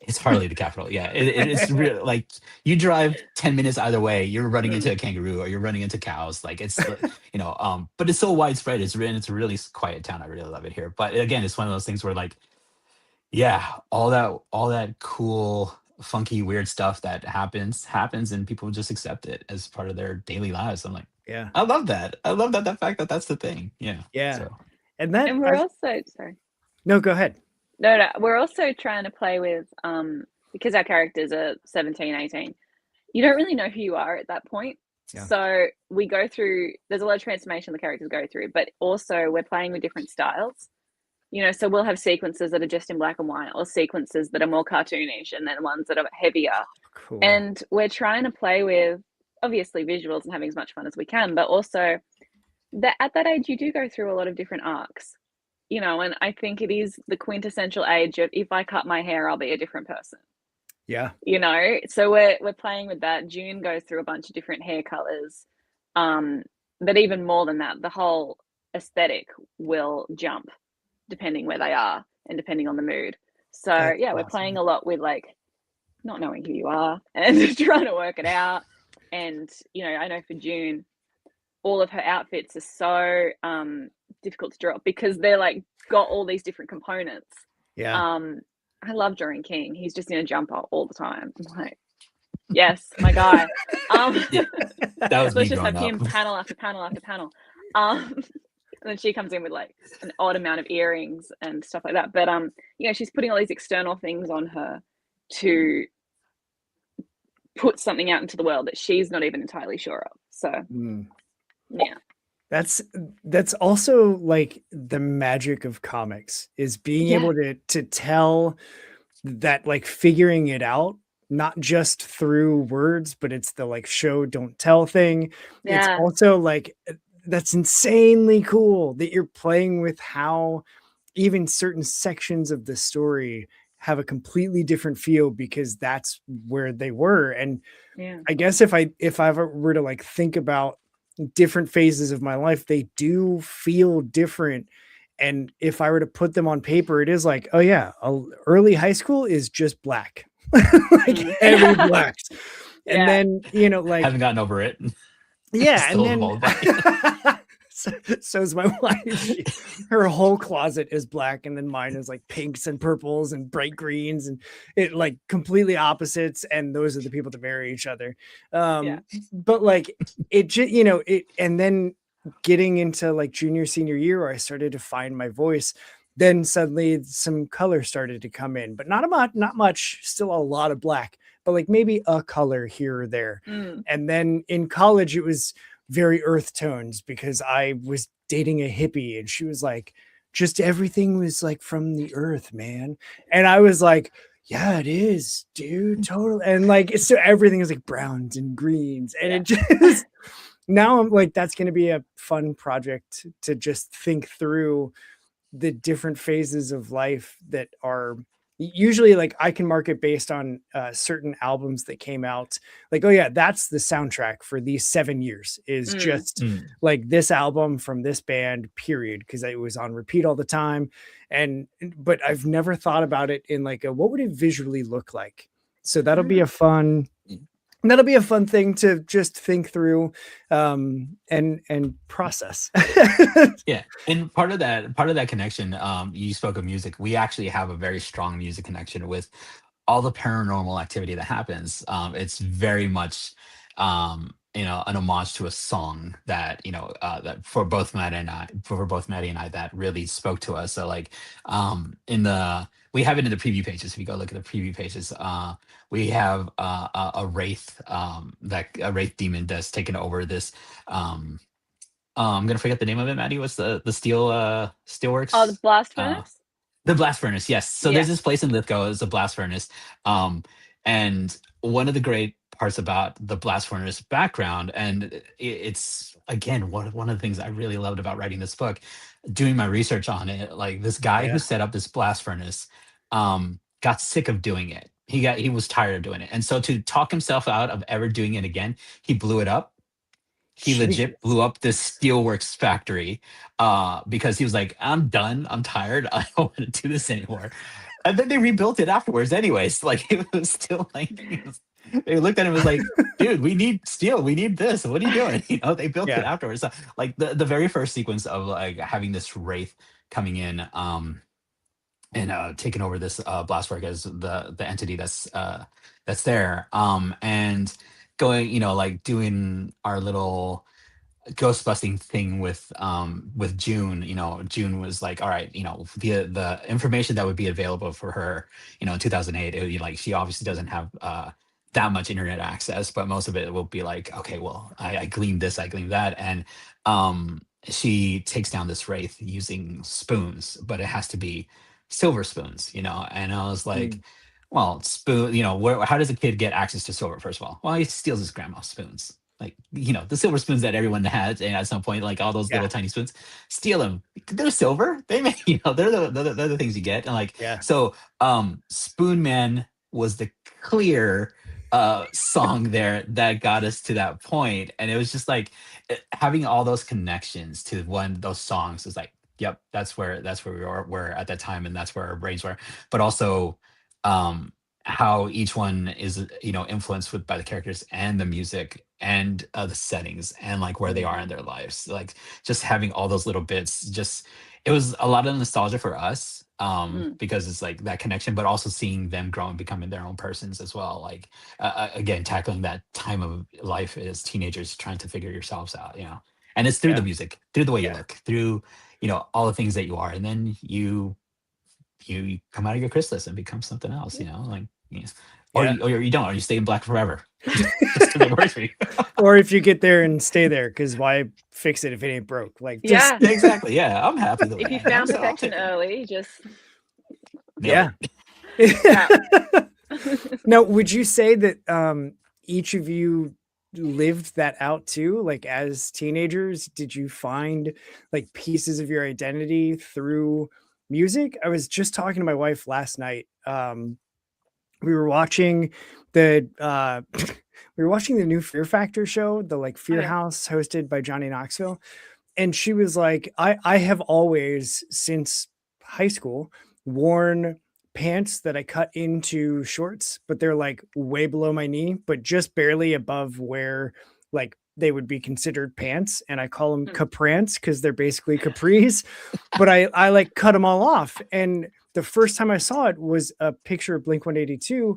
it's hardly the capital. Yeah, it's real. Like you drive 10 minutes either way, you're running into a kangaroo or you're running into cows. Like it's but it's so widespread. It's a really quiet town. I really love it here. But again, it's one of those things where like, yeah, all that cool, funky, weird stuff that happens, and people just accept it as part of their daily lives. I'm like, Yeah. I love that. I love that, the fact that that's the thing. Yeah. Yeah. So And that And we're also sorry. no, go ahead. No, we're also trying to play with because our characters are 17, 18. You don't really know who you are at that point. Yeah. So we go through, there's a lot of transformation the characters go through, but also we're playing with different styles. So we'll have sequences that are just in black and white, or sequences that are more cartoonish, and then ones that are heavier. Cool. And we're trying to play with obviously visuals and having as much fun as we can, but also that at that age you do go through a lot of different arcs. And I think it is the quintessential age of, if I cut my hair, I'll be a different person. Yeah. So we're playing with that. June goes through a bunch of different hair colors. But even more than that, the whole aesthetic will jump depending where they are and depending on the mood. So That's we're awesome. playing a lot with like not knowing who you are and trying to work it out. And I know for June, all of her outfits are so difficult to draw because they're like got all these different components. Yeah. I love drawing King. He's just in a jumper all the time. I'm like, yes, my guy. yeah, that was me Let's just have growing him up. panel after panel after panel. And then she comes in with like an odd amount of earrings and stuff like that. But she's putting all these external things on her to put something out into the world that she's not even entirely sure of. So yeah. That's also like the magic of comics, is being able to tell that, like, figuring it out, not just through words, but it's the like show don't tell thing. It's also like, that's insanely cool that you're playing with how even certain sections of the story have a completely different feel because that's where they were. And I guess if I were to like think about different phases of my life, they do feel different. And if I were to put them on paper, it is like, oh yeah, early high school is just black, like heavy blacks. And then, like, haven't gotten over it. Yeah. Still And then so's my wife. Her whole closet is black, and then mine is like pinks and purples and bright greens, and it like completely opposites. And those are the people that marry each other. But like it just, and then getting into like junior, senior year, where I started to find my voice, then suddenly some color started to come in, but not much, still a lot of black, but like maybe a color here or there. And then in college, it was very earth tones because I was dating a hippie, and she was like, just everything was like from the earth, man. And I was like, yeah, it is, dude, totally. And like, so everything is like browns and greens, and it just, now I'm like, that's going to be a fun project to just think through the different phases of life that are usually like, I can mark it based on certain albums that came out. Like, oh yeah, that's the soundtrack for these 7 years, is just like this album from this band, period. Cause it was on repeat all the time. But I've never thought about it in like what would it visually look like? So that'll be a fun thing to just think through and process. Yeah, and part of that connection, you spoke of music. We actually have a very strong music connection with all the paranormal activity that happens. It's very much an homage to a song that that for both Maddie and I that really spoke to us. So like we have it in the preview pages. If you go look at the preview pages, we have a wraith, that a wraith demon that's taken over this. I'm gonna forget the name of it. Maddie, what's the steelworks? Oh, the blast furnace. The blast furnace, yes. So there's this place in Lithgow, it's a blast furnace. And one of the great parts about the blast furnace background, and it's again one of the things I really loved about writing this book, doing my research on it, like this guy who set up this blast furnace got sick of doing it. He was tired of doing it. And so to talk himself out of ever doing it again, he blew it up. He legit blew up this steelworks factory because he was like, I'm done. I'm tired. I don't want to do this anymore. And then they rebuilt it afterwards anyways. Like, it was still like, they looked at him and was like, dude, we need steel. We need this. What are you doing? They built it afterwards. So, like the very first sequence of like having this wraith coming in and taking over this blastwork as the entity that's there, and going, like doing our little ghost busting thing with June. June was like, all right, the information that would be available for her, in 2008, it would be like she obviously doesn't have that much internet access, but most of it will be like, okay, well, I gleaned this, I gleaned that, and she takes down this wraith using spoons, but it has to be silver spoons, and I was like, Mm. well, spoon, how does a kid get access to silver? First of all, well, he steals his grandma's spoons, like, the silver spoons that everyone has, and at some point, like all those Yeah. little tiny spoons, steal them. They're silver. They make, they're the things you get. And like, Yeah. so Spoon Man was the clear song there that got us to that point. And it was just like having all those connections to one those songs is like, yep, that's where were at that time, and that's where our brains were. But also um how each one is, influenced by the characters and the music and the settings and like where they are in their lives, like just having all those little bits, just it was a lot of nostalgia for us, because it's like that connection, but also seeing them grow and becoming their own persons as well, like again, tackling that time of life as teenagers, trying to figure yourselves out, and it's through the Yeah. music, through the way you Yeah. look, through all the things that you are, and then you come out of your chrysalis and become something else, like, or Yeah. you don't, or you stay in black forever. Just 'cause it works for you. Or if you get there and stay there, because why fix it if it ain't broke? Like, just Yeah. Exactly. Yeah, I'm happy the way If you I am, found so I'll perfection take it. early, just Nailed yeah. yeah. Now, would you say that each of you lived that out too? Like as teenagers, did you find like pieces of your identity through music? I was just talking to my wife last night. We were watching the we were watching the new Fear Factor show, the like Fear Okay. House hosted by Johnny Knoxville. And she was like, I have always since high school worn pants that I cut into shorts, but they're like way below my knee, but just barely above where like they would be considered pants. And I call them Mm. caprants because they're basically capris, but I like cut them all off. And the first time I saw it was a picture of Blink 182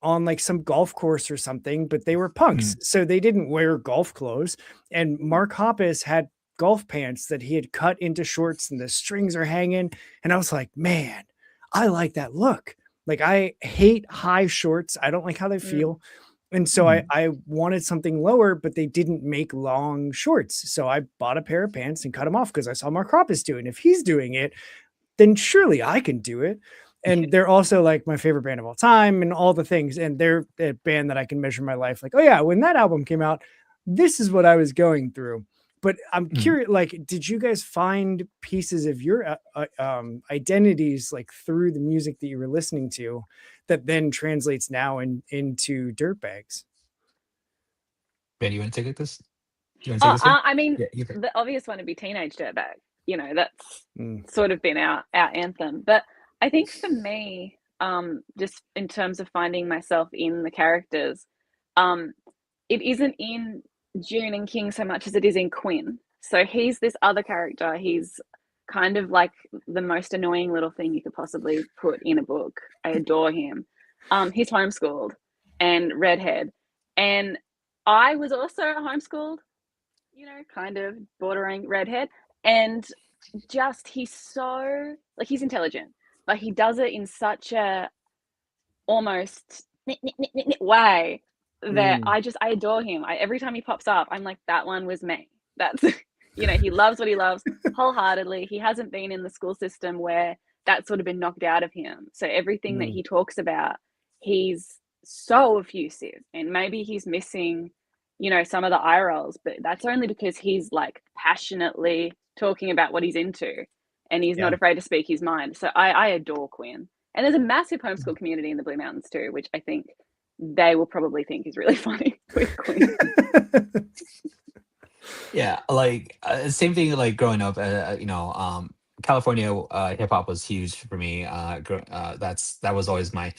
on like some golf course or something, but they were punks. Mm. So they didn't wear golf clothes. And Mark Hoppus had golf pants that he had cut into shorts and the strings are hanging. And I was like, man, I like that look. Like I hate high shorts. I don't like how they feel. And so I wanted something lower, but they didn't make long shorts. So I bought a pair of pants and cut them off because I saw Mark Hoppus doing it. If he's doing it, then surely I can do it. And they're also like my favorite band of all time and all the things. And they're a band that I can measure my life. Like, oh yeah, when that album came out, this is what I was going through. But I'm Mm. curious, like, did you guys find pieces of your identities like through the music that you were listening to that then translates now into Dirtbags? Ben, you want to take this? You want to take Oh, this one? I mean, Yeah, you can. the obvious one would be Teenage Dirtbag. That's Mm. sort of been our anthem. But I think for me, just in terms of finding myself in the characters, um, it isn't in June and King so much as it is in Quinn. So he's this other character. He's kind of like the most annoying little thing you could possibly put in a book. I adore him. He's homeschooled and redhead. And I was also homeschooled, kind of bordering redhead. And just he's so like he's intelligent, but he does it in such a almost way that Mm. I adore him. Every time he pops up, I'm like, that one was me. That's he loves what he loves wholeheartedly. He hasn't been in the school system where that's sort of been knocked out of him. So everything that Mm. he talks about, he's so effusive, and maybe he's missing, some of the eye rolls, but that's only because he's like passionately talking about what he's into, and he's not Yeah. afraid to speak his mind. So I adore Quinn. And there's a massive homeschool community in the Blue Mountains too, which I think they will probably think is really funny with Quinn. Yeah, like same thing. Like growing up, California hip hop was huge for me. That was always my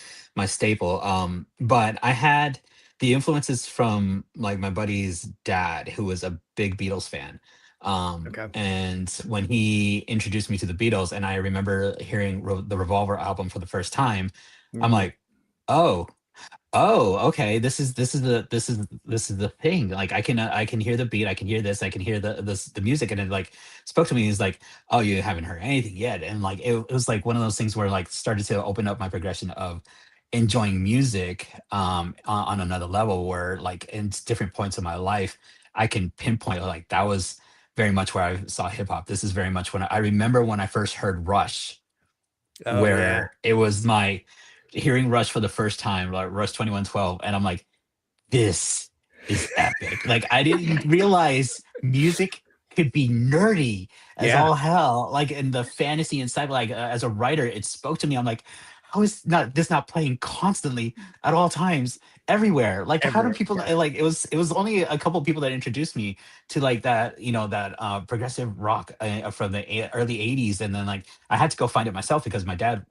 staple. But I had the influences from like my buddy's dad, who was a big Beatles fan. Okay. And when he introduced me to the Beatles, and I remember hearing the Revolver album for the first time, I'm Mm. like, oh. Oh, okay. This is the thing. Like I can hear the beat, I can hear this, I can hear the music, and it like spoke to me. He's like, oh, you haven't heard anything yet, and like it was like one of those things where like started to open up my progression of enjoying music on another level, where like in different points of my life I can pinpoint like that was very much where I saw hip hop. This is very much when I remember when I first heard Rush, Oh yeah. where it was my hearing Rush for the first time, like Rush 2112, and I'm like, this is epic. Like I didn't realize music could be nerdy as Yeah. all hell. Like in the fantasy inside, like as a writer, it spoke to me. I'm like, how is not this not playing constantly at all times everywhere? Like how do Everywhere. people Yeah. like it was only a couple people that introduced me to like that, that progressive rock from the early 80s, and then like I had to go find it myself because my dad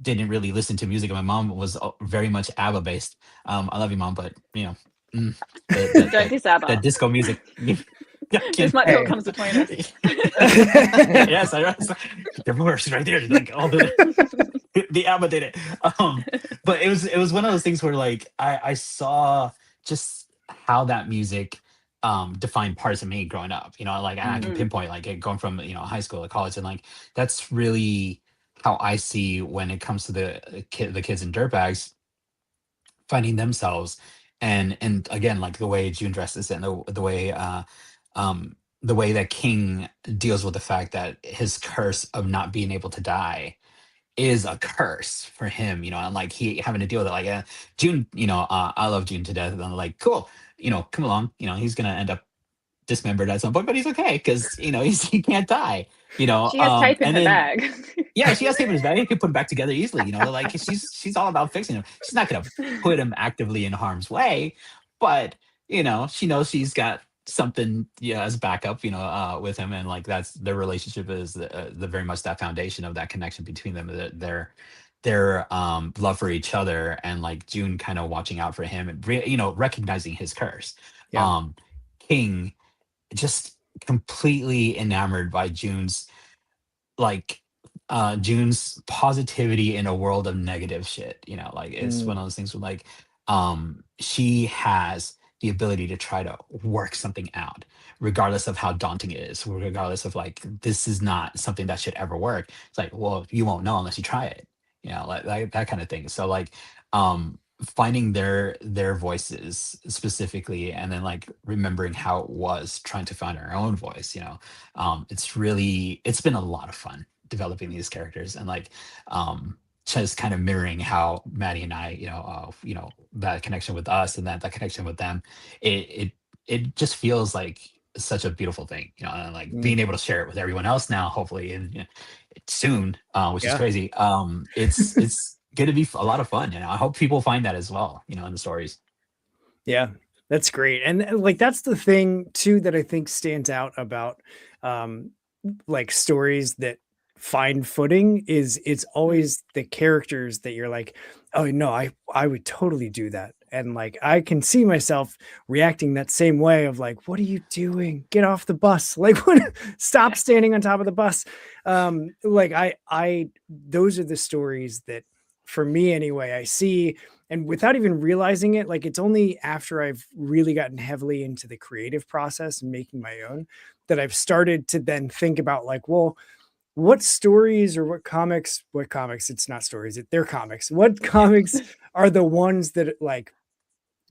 didn't really listen to music, and my mom was very much ABBA based. I love you, mom, but mm, the the Don't the, diss the ABBA. disco music. Yeah, This might be what Hey. comes between us. yes, I was divorce right there. Like all the ABBA did it. But it was one of those things where like I saw just how that music defined parts of me growing up. Like and I can Mm, Mm. pinpoint like it going from high school to college, and like that's really how I see when it comes to the kids in dirtbags finding themselves, and again like the way June dresses and um the way that King deals with the fact that his curse of not being able to die is a curse for him, and like he having to deal with it. Like June, I love June to death, and I'm like, cool, come along, he's gonna end up dismembered at some point, but he's okay because he can't die. She has tape in And her then bag. yeah, she has tape in his bag. He can put him back together easily. Like she's all about fixing him. She's not gonna put him actively in harm's way, but she knows she's got something, as backup, with him, and like that's their relationship is the very much that foundation of that connection between them. Their love for each other, and like June kind of watching out for him, and recognizing his curse. yeah. Um, King just completely enamored by like June's positivity in a world of negative shit. Like it's Mm, one of those things where like she has the ability to try to work something out regardless of how daunting it is, regardless of like this is not something that should ever work. It's like, well, you won't know unless you try it. Like that kind of thing. So like finding their voices specifically, and then like remembering how it was trying to find our own voice. It's been a lot of fun developing these characters, and like just kind of mirroring how Maddie and I, that connection with us, and that connection with them, it just feels like such a beautiful thing, and like mm, being able to share it with everyone else now, hopefully, and soon, which is yeah. crazy. It's going to be a lot of fun. I hope people find that as well, in the stories. Yeah, that's great. And like that's the thing too that I think stands out about um like stories that find footing is it's Mm. always the characters that you're like, oh no, I would totally do that. And like I can see myself reacting that same way of like, what are you doing? Get off the bus. Like what stop standing on top of the bus. Like I those are the stories that for me anyway, I see and without even realizing it, like it's only after I've really gotten heavily into the creative process and making my own that I've started to then think about like, well, what stories or what comics, it's not stories, they're comics. What Yeah. comics are the ones that like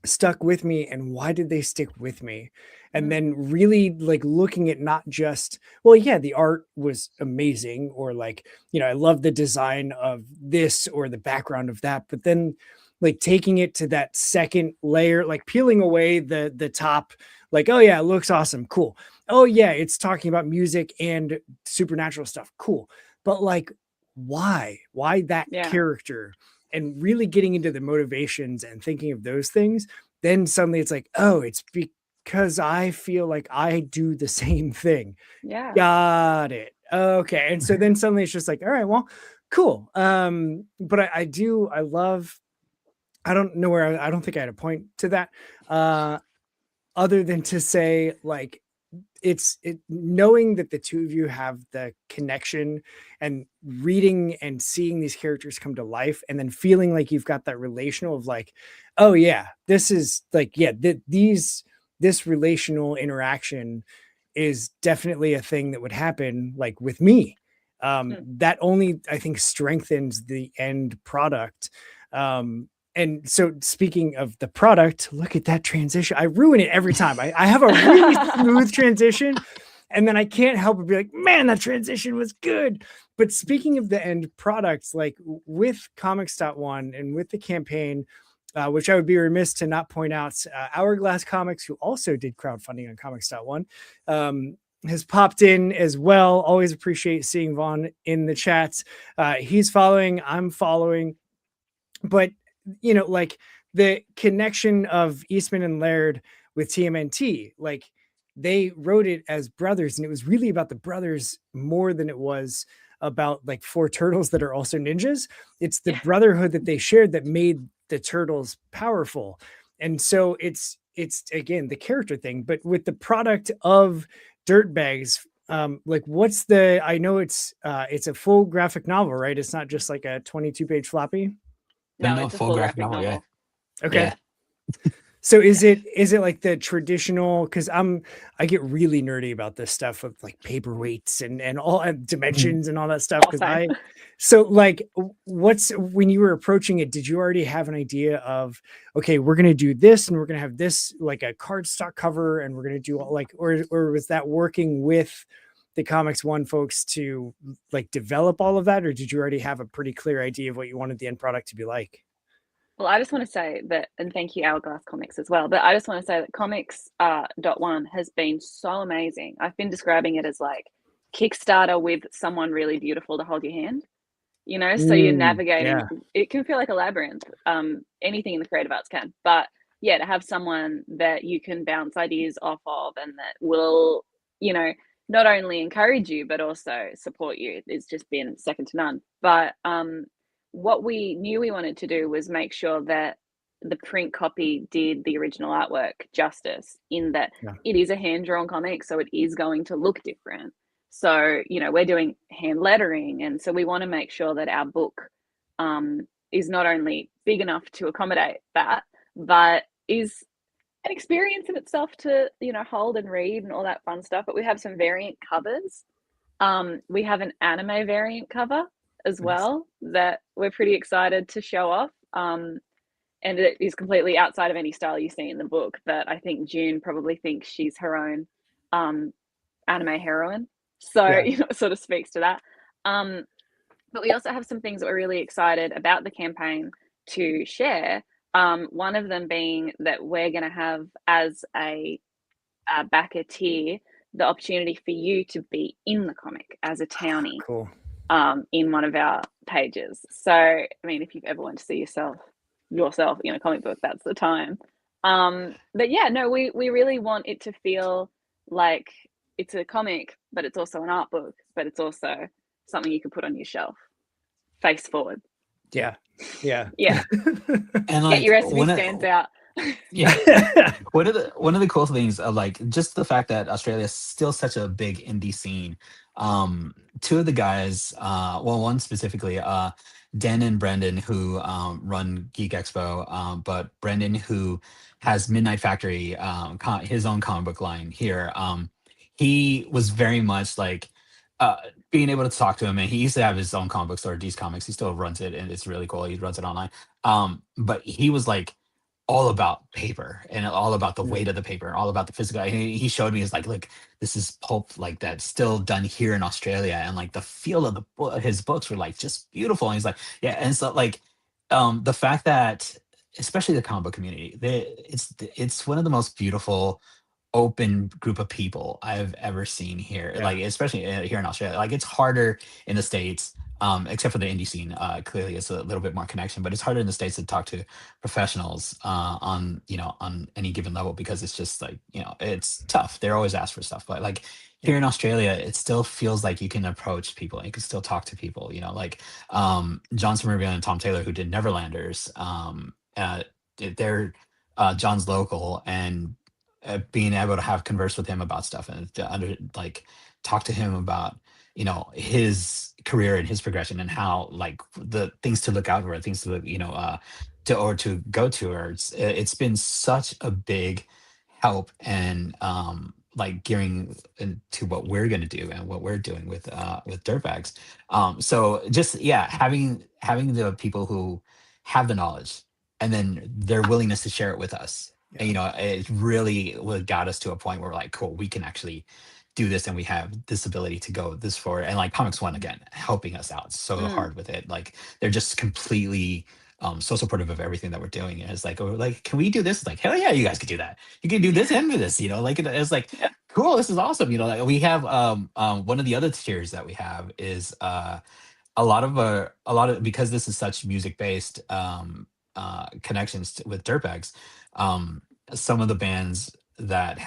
stuck with me and why did they stick with me? And Mm. then really like looking at not just, well, yeah, the art was amazing, or like, I love the design of this or the background of that, but then like taking it to that second layer, like peeling away the top, like, oh yeah, it looks awesome, cool. Oh yeah, it's talking about music and supernatural stuff, cool. But like, why that Yeah. character? And really getting into the motivations and thinking of those things, then suddenly it's like, oh, it's because I feel like I do the same thing. Yeah. Got it. Okay. And so then suddenly it's just like, all right, well, cool. But I love, I don't know where I don't think I had a point to that. Uh, other than to say, like, knowing that the two of you have the connection and reading and seeing these characters come to life, and then feeling like you've got that relational of like, oh yeah, this is like, yeah, this relational interaction is definitely a thing that would happen like with me. That only, I think, strengthens the end product. And so speaking of the product, look at that transition. I ruin it every time. I have a really smooth transition, and then I can't help but be like, man, that transition was good. But speaking of the end products, like with Comix.One and with the campaign, which I would be remiss to not point out, Hourglass Comics, who also did crowdfunding on Comix.One, has popped in as well. Always appreciate seeing Vaughn in the chats. He's following, I'm following. But, you know, like the connection of Eastman and Laird with TMNT, like they wrote it as brothers, and it was really about the brothers more than it was about like four turtles that are also ninjas. It's the brotherhood that they shared that made the turtles powerful. And so it's again the character thing, but with the product of Dirtbags, like what's the, I know it's a full graphic novel, right? It's not just like a 22-page floppy. No, it's a full graphic novel. Yeah. Okay. Yeah. So is it like the traditional, because I get really nerdy about this stuff of like paperweights and all dimensions and all that stuff, because so like what's, when you were approaching it, did you already have an idea of, okay, we're going to do this and we're going to have this like a cardstock cover and we're going to do all like, or was that working with the Comix.One folks to like develop all of that, or did you already have a pretty clear idea of what you wanted the end product to be like? Well, I just want to say that, and thank you, Hourglass Comics, as well. But I just want to say that Comix.One has been so amazing. I've been describing it as like Kickstarter with someone really beautiful to hold your hand. You know, so you're navigating. Yeah. It can feel like a labyrinth. Anything in the creative arts can, but yeah, to have someone that you can bounce ideas off of and that will, you know, not only encourage you but also support you, it's just been second to none. But what we knew we wanted to do was make sure that the print copy did the original artwork justice, in that it is a hand-drawn comic, so it is going to look different. So, you know, we're doing hand lettering, and so we want to make sure that our book is not only big enough to accommodate that, but is an experience in itself to, you know, hold and read and all that fun stuff. But we have some variant covers. We have an anime variant cover as well that we're pretty excited to show off. And it is completely outside of any style you see in the book, but I think June probably thinks she's her own anime heroine. So, you know, it sort of speaks to that. But we also have some things that we're really excited about the campaign to share. One of them being that we're going to have, as a backer tier, the opportunity for you to be in the comic as a townie. Cool. In one of our pages. So, I mean, if you've ever wanted to see yourself in a comic book, that's the time. But yeah, no, we really want it to feel like it's a comic, but it's also an art book, but it's also something you can put on your shelf, face forward. Yeah. And like, get your recipe stands out. One of the cool things of like just the fact that Australia is still such a big indie scene. Two of the guys, well, one specifically, Dan and Brendan, who run Geek Expo, but Brendan, who has Midnight Factory, his own comic book line here. He was very much like being able to talk to him, and he used to have his own comic book store, D's Comics. He still runs it, and it's really cool. He runs it online. But he was like all about paper and all about the weight of the paper, all about the physical. He showed me, he's like, look, this is pulp like that's still done here in Australia, and like the feel of his books were like just beautiful. And he's like, yeah, and so like the fact that especially the comic book community, it's one of the most beautiful open group of people I've ever seen here. Like especially here in Australia, like it's harder in the States, except for the indie scene. Clearly it's a little bit more connection, but it's harder in the States to talk to professionals on any given level, because it's just like, it's tough. They're always asked for stuff, but like here in Australia, it still feels like you can approach people, you can still talk to people, like John Somerville and Tom Taylor, who did Neverlanders. They're John's local, and being able to have converse with him about stuff and to like talk to him about his career and his progression and how like the things to look out for, things to to go to, or it's been such a big help and like gearing into what we're going to do and what we're doing with Dirtbags. So just having the people who have the knowledge and then their willingness to share it with us. And, it really what got us to a point where we're like, cool, we can actually do this and we have this ability to go this forward. And like Comix.One again, helping us out so hard with it. Like they're just completely so supportive of everything that we're doing. And it's like, oh, like, can we do this? It's like, hell yeah, you guys can do that. You can do this and do this, like it's like, cool, this is awesome. Like we have one of the other tiers that we have is a lot of because this is such music based connections with Dirtbags. Some of the bands that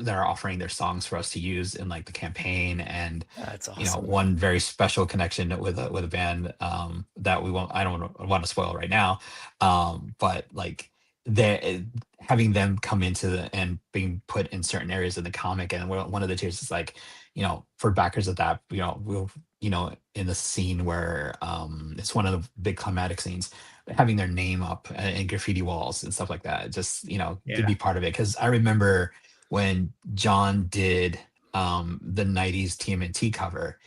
are offering their songs for us to use in like the campaign, and That's awesome. one very special connection with a band that I don't want to spoil right now, but like they having them come into and being put in certain areas of the comic, and one of the tiers is like for backers of that, we'll in the scene where it's one of the big climatic scenes, having their name up in graffiti walls and stuff like that, just to be part of it. Because I remember when John did the 90s TMNT cover,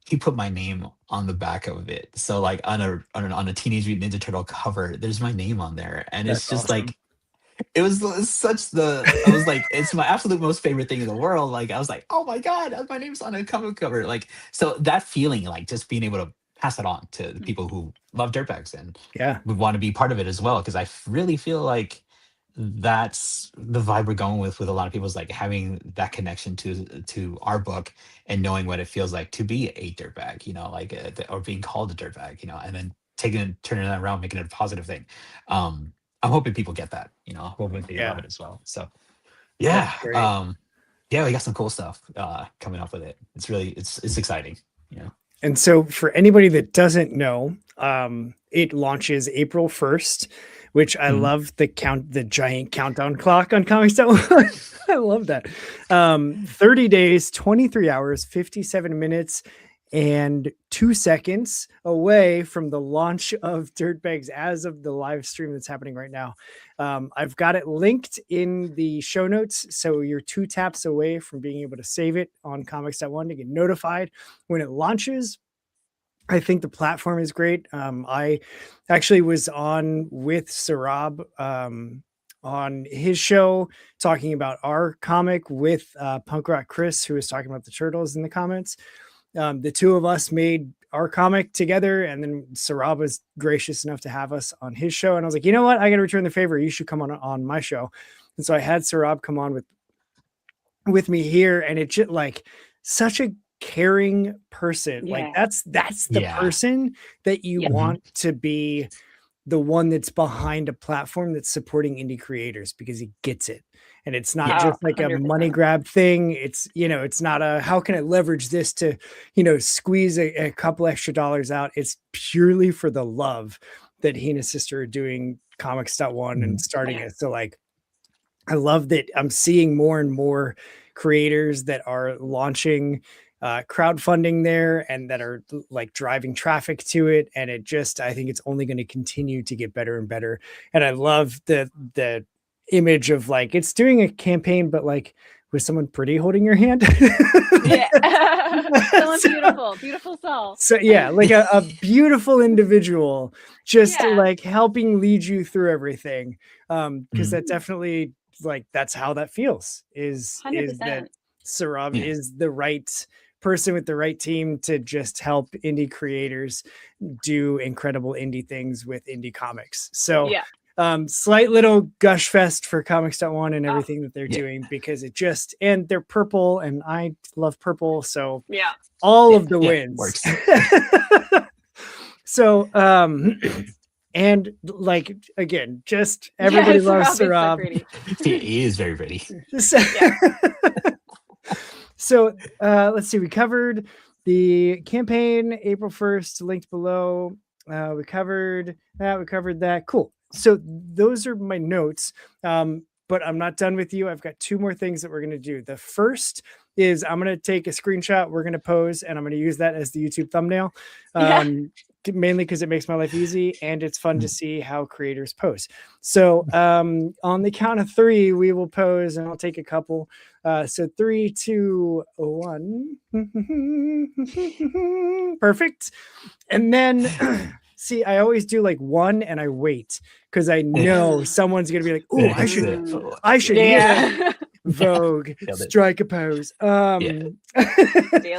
he put my name on the back of it. So like on a Teenage Mutant Ninja Turtle cover, there's my name on there, and That's it's just awesome. like it was I was like, it's my absolute most favorite thing in the world. Like I was like, oh my god, my name's on a comic cover. Like, so that feeling, like just being able to pass it on to the people who love Dirtbags and would want to be part of it as well, because I really feel like that's the vibe we're going with a lot of people, is like having that connection to our book and knowing what it feels like to be a dirtbag, like or being called a dirtbag, and then turning that around, making it a positive thing. I'm hoping people get that, hoping they love it as well. So yeah, yeah, we got some cool stuff coming up with it. It's really it's exciting, And so for anybody that doesn't know, it launches April 1st, which I love the giant countdown clock on Comix.One. I love that. 30 days, 23 hours, 57 minutes, and 2 seconds away from the launch of Dirtbags as of the live stream that's happening right now. I've got it linked in the show notes, so you're 2 taps away from being able to save it on Comix.One to get notified when it launches. I think the platform is great. I actually was on with Sarab on his show talking about our comic with Punk Rock Chris, who was talking about the turtles in the comments. The two of us made our comic together, and then Sarab was gracious enough to have us on his show. And I was like, you know what? I got to return the favor. You should come on my show. And so I had Sarab come on with me here, and it just like such a caring person. Like that's the person that you want to be the one that's behind a platform that's supporting indie creators, because he gets it. And it's not just like 100%. A money grab thing. It's, it's not a, how can I leverage this to, squeeze a couple extra dollars out. It's purely for the love that he and his sister are doing Comix.One and starting it. So like, I love that I'm seeing more and more creators that are launching crowdfunding there and that are like driving traffic to it. And it just, I think it's only going to continue to get better and better. And I love the image of like, it's doing a campaign, but like with someone pretty holding your hand. Someone beautiful soul. So yeah, like a beautiful individual, just like helping lead you through everything. Because that definitely, like, that's how that feels is 100%. that Sarab is the right person with the right team to just help indie creators do incredible indie things with indie comics. So slight little gush fest for Comix.One and everything that they're doing, because it just, and they're purple and I love purple. So all of the wins works. So, and like, again, just everybody loves Sarab. He is very pretty. So let's see, we covered the campaign April 1st, linked below. We covered that. Cool. So those are my notes. But but I'm not done with you. I've got 2 more things that we're going to do. The first is I'm going to take a screenshot. We're going to pose, and I'm going to use that as the YouTube thumbnail. Mainly because it makes my life easy and it's fun to see how creators pose. So on the count of 3, we will pose, and I'll take a couple. So 3, 2, 1. Perfect. And then see, I always do like 1 and I wait because I know someone's gonna be like, oh, I should Yeah. Vogue, strike a pose. Deal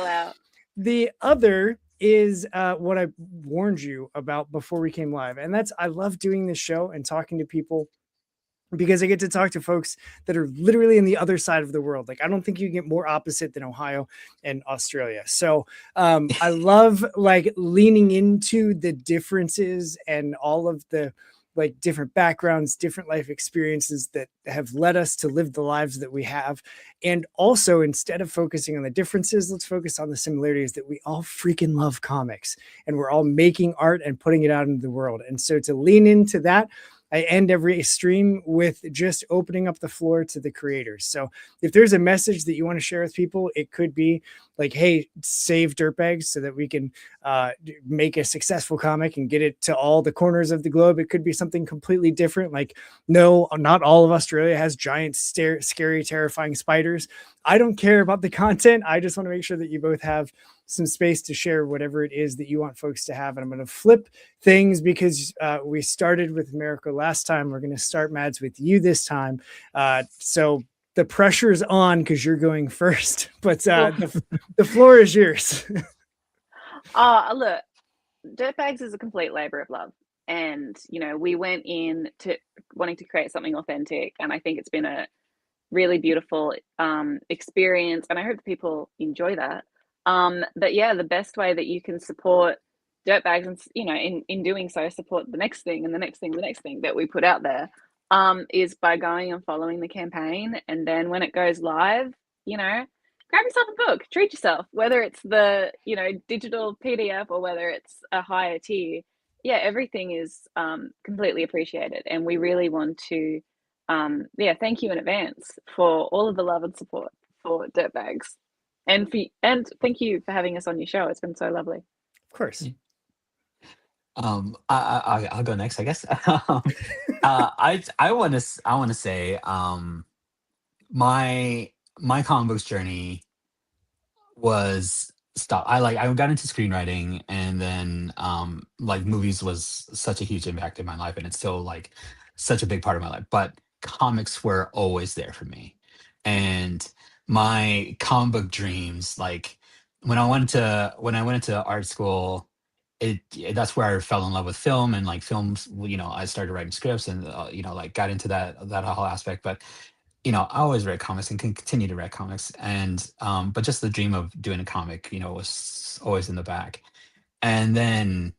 out. The other is what I warned you about before we came live. And that's, I love doing this show and talking to people because I get to talk to folks that are literally in the other side of the world. Like, I don't think you can get more opposite than Ohio and Australia. So I love like leaning into the differences and all of the like different backgrounds, different life experiences that have led us to live the lives that we have. And also, instead of focusing on the differences, let's focus on the similarities that we all freaking love comics and we're all making art and putting it out into the world. And so to lean into that, I end every stream with just opening up the floor to the creators. So if there's a message that you want to share with people, it could be like, hey, save Dirtbags so that we can make a successful comic and get it to all the corners of the globe. It could be something completely different. Like, no, not all of Australia has giant, scary, terrifying spiders. I don't care about the content. I just want to make sure that you both have some space to share whatever it is that you want folks to have. And I'm going to flip things because we started with Americo last time. We're going to start, Mads, with you this time. So the pressure is on because you're going first, but the floor is yours. Look, Dirtbags is a complete labor of love. And, you know, we went in to wanting to create something authentic. And I think it's been a really beautiful experience. And I hope people enjoy that. But yeah, the best way that you can support Dirtbags and, you know, in doing so, support the next thing and the next thing, the next thing that we put out there, is by going and following the campaign. And then when it goes live, you know, grab yourself a book, treat yourself, whether it's the, you know, digital PDF or whether it's a higher tier. Yeah, everything is completely appreciated. And we really want to, thank you in advance for all of the love and support for Dirtbags. And thank you for having us on your show. It's been so lovely. Of course. I'll go next, I guess. I want to say my comic books journey was I got into screenwriting, and then like movies was such a huge impact in my life, and it's still like such a big part of my life. But comics were always there for me, and my comic book dreams, like when I went into art school, that's where I fell in love with film and like films. You know, I started writing scripts and you know, like got into that whole aspect. But you know, I always read comics and can continue to read comics. And but just the dream of doing a comic, you know, was always in the back. And then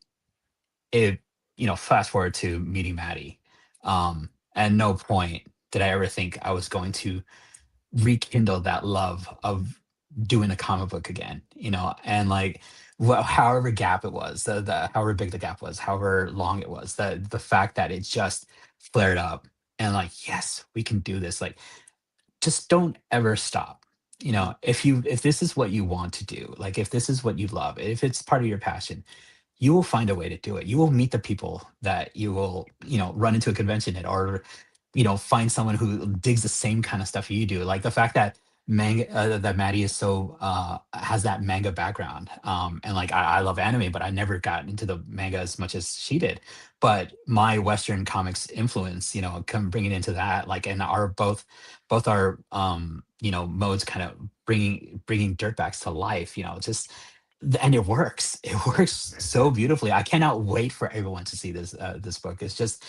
it, you know, fast forward to meeting Maddie. At no point did I ever think I was going to rekindle that love of doing a comic book again, you know, and like however gap it was, the however big the gap was, however long it was, the fact that it just flared up and like, yes, we can do this. Like, just don't ever stop. You know, if this is what you want to do, like if this is what you love, if it's part of your passion, you will find a way to do it. You will meet the people that you will, you know, run into a convention at, or, you know, find someone who digs the same kind of stuff you do. Like the fact that that Maddie is so has that manga background, and like I love anime, but I never got into the manga as much as she did. But my Western comics influence, you know, come bringing into that, like, and our both our you know, modes kind of bringing Dirtbags to life, you know, just and it works. It works so beautifully. I cannot wait for everyone to see this book. It's just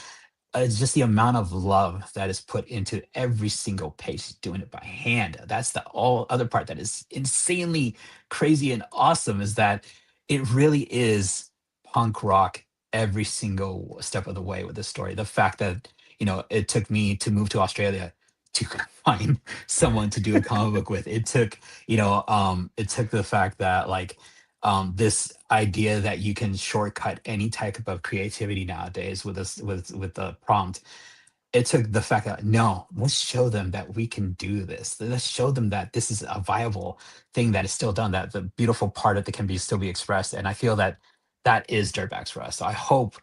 the amount of love that is put into every single page, doing it by hand. That's the all other part that is insanely crazy and awesome, is that it really is punk rock every single step of the way with this story. The fact that, you know, it took me to move to Australia to find someone to do a comic book with. It took, you know, it took the fact that like this idea that you can shortcut any type of creativity nowadays with this with the prompt. it took the fact that no, let's show them that we can do this. Let's show them that this is a viable thing that is still done. That the beautiful part of it can be still be expressed. And I feel that that is dirtbags for us. So I hope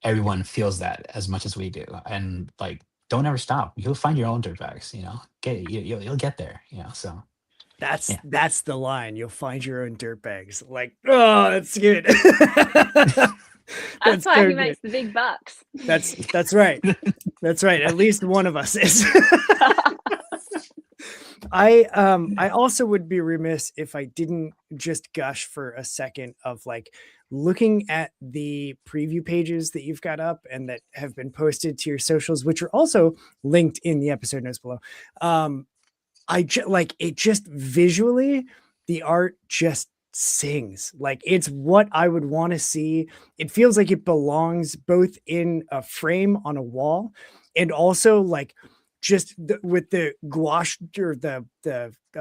everyone feels that as much as we do. And like, don't ever stop. You'll find your own dirtbags. You know, you'll get there. You know, so yeah. That's the line. You'll find your own dirtbags. Like, oh, that's good. That's why so he good. makes the big bucks. That's right. That's right. At least one of us is. I also would be remiss if I didn't just gush for a second of like looking at the preview pages that you've got up and that have been posted to your socials, which are also linked in the episode notes below. Like it just visually, the art just sings. Like it's what I would want to see. It feels like it belongs both in a frame on a wall and also like just with the gouache or the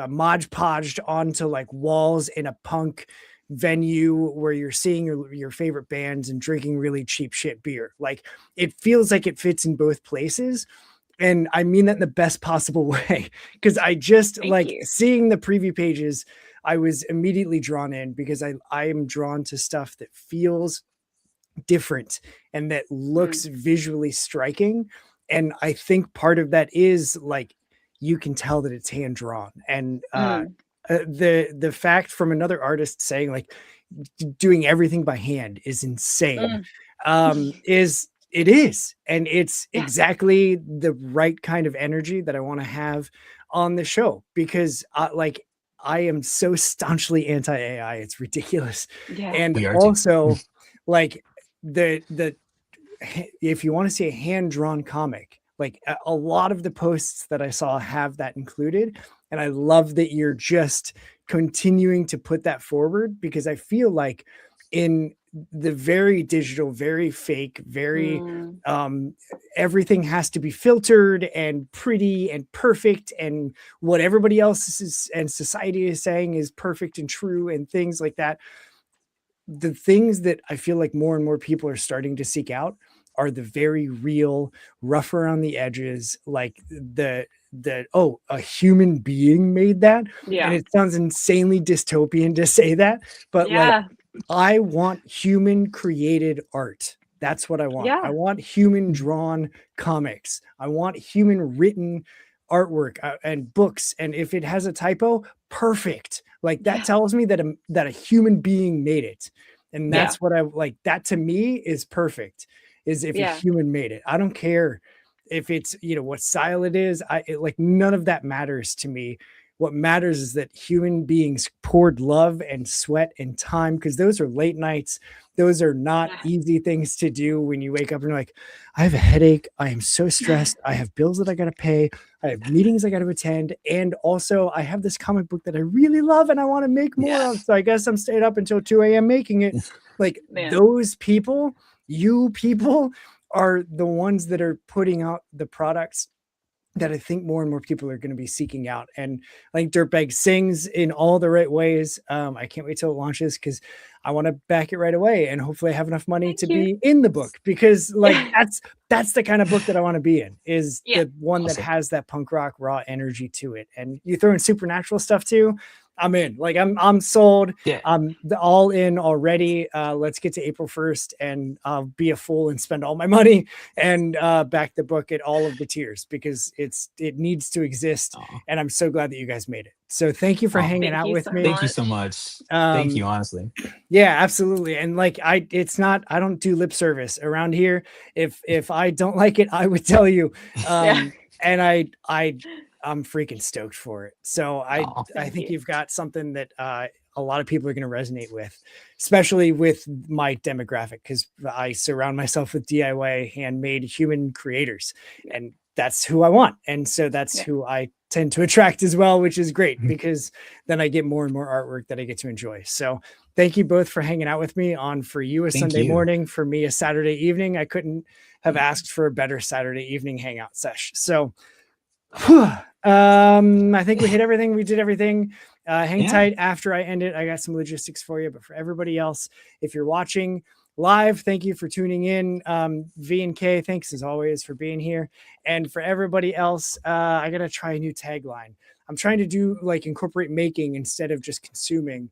Mod Podged onto like walls in a punk venue where you're seeing your favorite bands and drinking really cheap shit beer. Like it feels like it fits in both places. And I mean that in the best possible way, because I just Thank you. seeing the preview pages, I was immediately drawn in because I am drawn to stuff that feels different and that looks visually striking. And I think part of that is like, you can tell that it's hand drawn. And the fact from another artist saying like doing everything by hand is insane. It is. And it's exactly the right kind of energy that I want to have on the show because I am so staunchly anti-AI. It's ridiculous. Yeah. And We are also like if you want to see a hand-drawn comic, like a lot of the posts that I saw have that included. And I love that you're just continuing to put that forward because I feel like in the very digital, very fake, very everything has to be filtered and pretty and perfect and what everybody else is and society is saying is perfect and true and things like that. The things that I feel like more and more people are starting to seek out are the very real, rough around the edges, like a human being made that. Yeah. And it sounds insanely dystopian to say that, but like I want human created art. That's what I want. Yeah. I want human drawn comics. I want human written artwork and books. And if it has a typo, perfect. Like that tells me that a human being made it. And that's what I like. That to me is perfect. Is if a human made it. I don't care if it's, what style it is. Like none of that matters to me. What matters is that human beings poured love and sweat and time, because those are late nights. Those are not easy things to do when you wake up and you're like, I have a headache. I am so stressed. I have bills that I got to pay. I have meetings I got to attend. And also I have this comic book that I really love and I want to make more of. So I guess I'm staying up until 2 a.m. making it. Like those people, you people are the ones that are putting out the products that I think more and more people are going to be seeking out. And I think Dirtbag sings in all the right ways. I can't wait till it launches because I want to back it right away. And hopefully I have enough money to be in the book because like that's the kind of book that I want to be in is the one that has that punk rock raw energy to it. And you throw in supernatural stuff too. I'm in. Like I'm sold. I'm all in already. Let's get to April 1st and I'll be a fool and spend all my money and back the book at all of the tiers because it needs to exist. And I'm so glad that you guys made it. So thank you for hanging out with me. Thank you so much. Thank you, honestly. Yeah, absolutely. And like I don't do lip service around here. If I don't like it, I would tell you. And I'm freaking stoked for it. So I think you've got something that a lot of people are going to resonate with, especially with my demographic, because I surround myself with DIY handmade human creators, and that's who I want. And so that's who I tend to attract as well, which is great because then I get more and more artwork that I get to enjoy. So thank you both for hanging out with me on For You a Sunday morning, for me a Saturday evening. I couldn't have asked for a better Saturday evening hangout sesh. So I think we hit everything. We did everything. Hang tight after I end it. I got some logistics for you, but for everybody else, if you're watching, live, thank you for tuning in. V and K, thanks as always for being here. And for everybody else, I gotta try a new tagline. I'm trying to do like incorporate making instead of just consuming.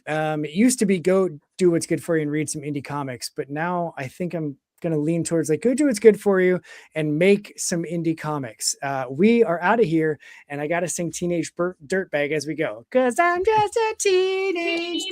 It used to be go do what's good for you and read some indie comics, but now I think I'm gonna lean towards like go do what's good for you and make some indie comics. We are out of here, and I gotta sing Teenage Dirtbag as we go, 'cause I'm just a teenage